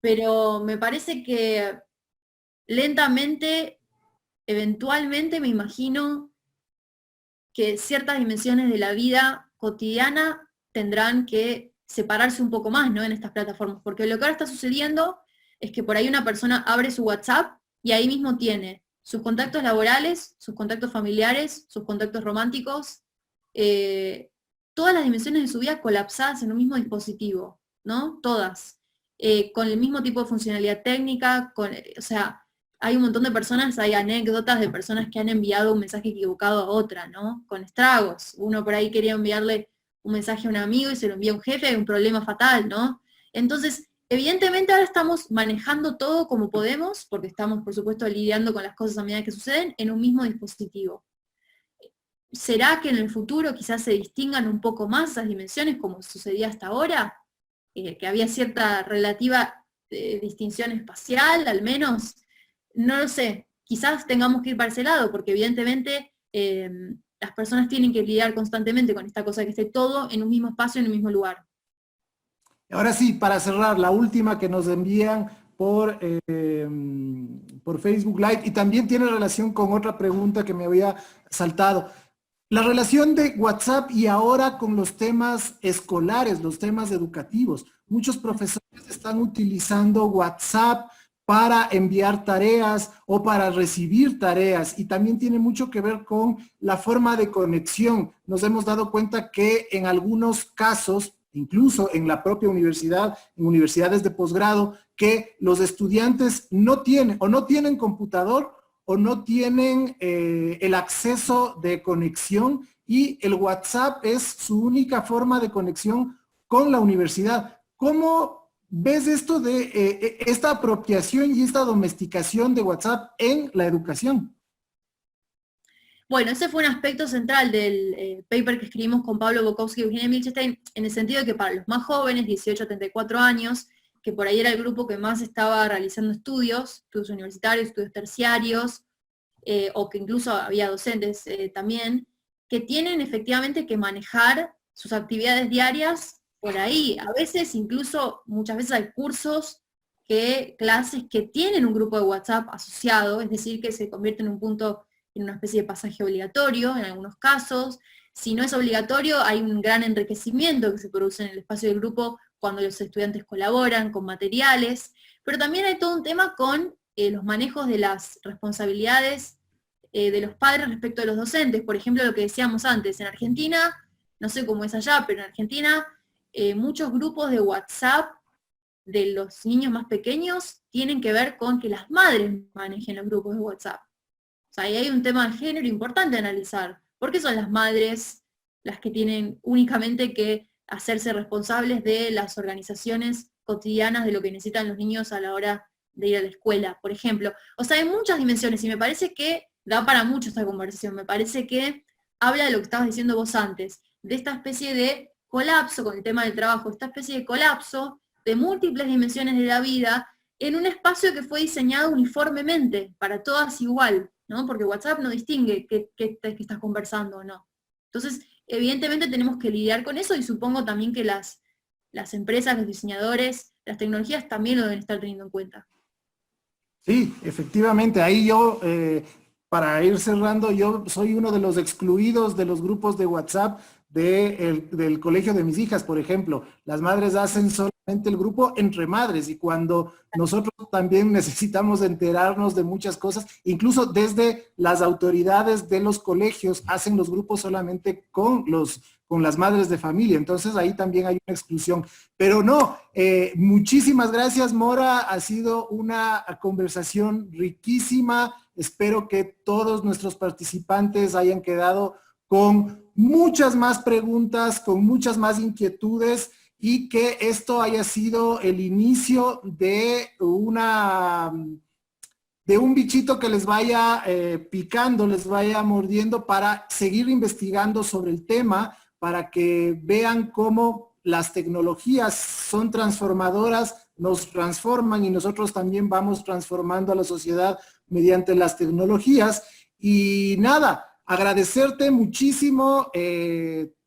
Pero me parece que lentamente, eventualmente me imagino que ciertas dimensiones de la vida cotidiana tendrán que separarse un poco más, ¿no? En estas plataformas, porque lo que ahora está sucediendo es que por ahí una persona abre su WhatsApp y ahí mismo tiene sus contactos laborales, sus contactos familiares, sus contactos románticos, eh, todas las dimensiones de su vida colapsadas en un mismo dispositivo, ¿no? Todas. Con el mismo tipo de funcionalidad técnica, o sea, hay un montón de personas, hay anécdotas de personas que han enviado un mensaje equivocado a otra, ¿no? Con estragos. Uno por ahí quería enviarle un mensaje a un amigo y se lo envía a un jefe, hay un problema fatal, ¿no? Entonces, evidentemente ahora estamos manejando todo como podemos, porque estamos, por supuesto, lidiando con las cosas a medida que suceden, en un mismo dispositivo. ¿Será que en el futuro quizás se distingan un poco más esas dimensiones como sucedía hasta ahora? Que había cierta relativa distinción espacial, al menos. No lo sé, quizás tengamos que ir para ese lado, porque evidentemente las personas tienen que lidiar constantemente con esta cosa, que esté todo en un mismo espacio, en un mismo lugar. Ahora sí, para cerrar, la última que nos envían por Facebook Live, y también tiene relación con otra pregunta que me había saltado. La relación de WhatsApp y ahora con los temas escolares, los temas educativos. Muchos profesores están utilizando WhatsApp para enviar tareas o para recibir tareas, y también tiene mucho que ver con la forma de conexión. Nos hemos dado cuenta que en algunos casos, incluso en la propia universidad, en universidades de posgrado, que los estudiantes no tienen computador o no tienen el acceso de conexión, y el WhatsApp es su única forma de conexión con la universidad. ¿Cómo ves esto de esta apropiación y esta domesticación de WhatsApp en la educación? Bueno, ese fue un aspecto central del paper que escribimos con Pablo Bukowski y Eugenia Milchestein, en el sentido de que para los más jóvenes, 18 a 34 años, que por ahí era el grupo que más estaba realizando estudios universitarios, estudios terciarios, o que incluso había docentes también, que tienen efectivamente que manejar sus actividades diarias por ahí. A veces, incluso, muchas veces hay cursos, clases que tienen un grupo de WhatsApp asociado, es decir, que se convierte en un punto, en una especie de pasaje obligatorio en algunos casos. Si no es obligatorio, hay un gran enriquecimiento que se produce en el espacio del grupo cuando los estudiantes colaboran con materiales, pero también hay todo un tema con los manejos de las responsabilidades de los padres respecto de los docentes. Por ejemplo, lo que decíamos antes, en Argentina, no sé cómo es allá, pero en Argentina muchos grupos de WhatsApp de los niños más pequeños tienen que ver con que las madres manejen los grupos de WhatsApp. O sea, ahí hay un tema de género importante a analizar. ¿Por qué son las madres las que tienen únicamente que hacerse responsables de las organizaciones cotidianas de lo que necesitan los niños a la hora de ir a la escuela, por ejemplo? O sea, hay muchas dimensiones, y me parece que da para mucho esta conversación. Me parece que habla de lo que estabas diciendo vos antes, de esta especie de colapso con el tema del trabajo, esta especie de colapso de múltiples dimensiones de la vida en un espacio que fue diseñado uniformemente, para todas igual, ¿no? Porque WhatsApp no distingue qué estás conversando o no. Entonces, evidentemente tenemos que lidiar con eso, y supongo también que las empresas, los diseñadores, las tecnologías también lo deben estar teniendo en cuenta. Sí, efectivamente, ahí yo, para ir cerrando, yo soy uno de los excluidos de los grupos de WhatsApp del colegio de mis hijas, por ejemplo. Las madres hacen solamente el grupo entre madres, y cuando nosotros también necesitamos enterarnos de muchas cosas, incluso desde las autoridades de los colegios hacen los grupos solamente con las madres de familia. Entonces ahí también hay una exclusión. Pero no, muchísimas gracias, Mora. Ha sido una conversación riquísima. Espero que todos nuestros participantes hayan quedado con muchas más preguntas, con muchas más inquietudes, y que esto haya sido el inicio de un bichito que les vaya picando, les vaya mordiendo, para seguir investigando sobre el tema, para que vean cómo las tecnologías son transformadoras, nos transforman, y nosotros también vamos transformando a la sociedad mediante las tecnologías. Y nada, agradecerte muchísimo.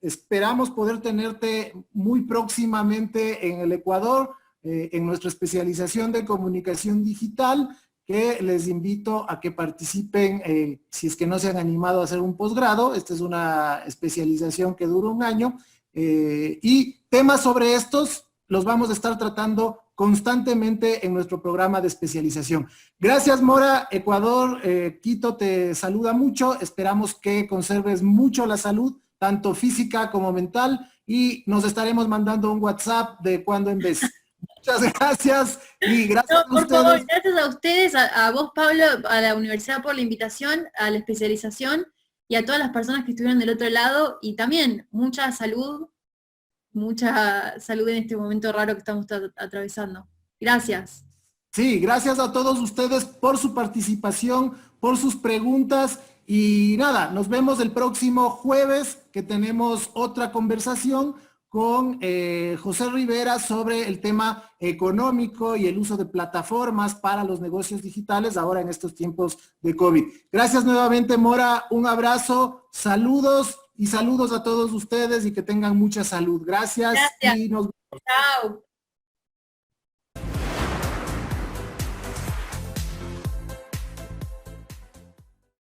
Esperamos poder tenerte muy próximamente en el Ecuador, en nuestra especialización de comunicación digital, que les invito a que participen, si es que no se han animado a hacer un posgrado. Esta es una especialización que dura un año, y temas sobre estos los vamos a estar tratando constantemente en nuestro programa de especialización. Gracias, Mora. Ecuador, Quito te saluda mucho. Esperamos que conserves mucho la salud tanto física como mental, y nos estaremos mandando un WhatsApp de cuando en vez. Muchas gracias y gracias a por ustedes. favor, gracias a ustedes, a vos, Pablo, a la universidad por la invitación, a la especialización y a todas las personas que estuvieron del otro lado, y también mucha salud en este momento raro que estamos atravesando. Gracias. Sí, gracias a todos ustedes por su participación, por sus preguntas, y nada, nos vemos el próximo jueves, que tenemos otra conversación con José Rivera sobre el tema económico y el uso de plataformas para los negocios digitales ahora en estos tiempos de COVID. Gracias nuevamente, Mora, un abrazo, saludos y saludos a todos ustedes y que tengan mucha salud. Gracias. Gracias. Y nos Chao.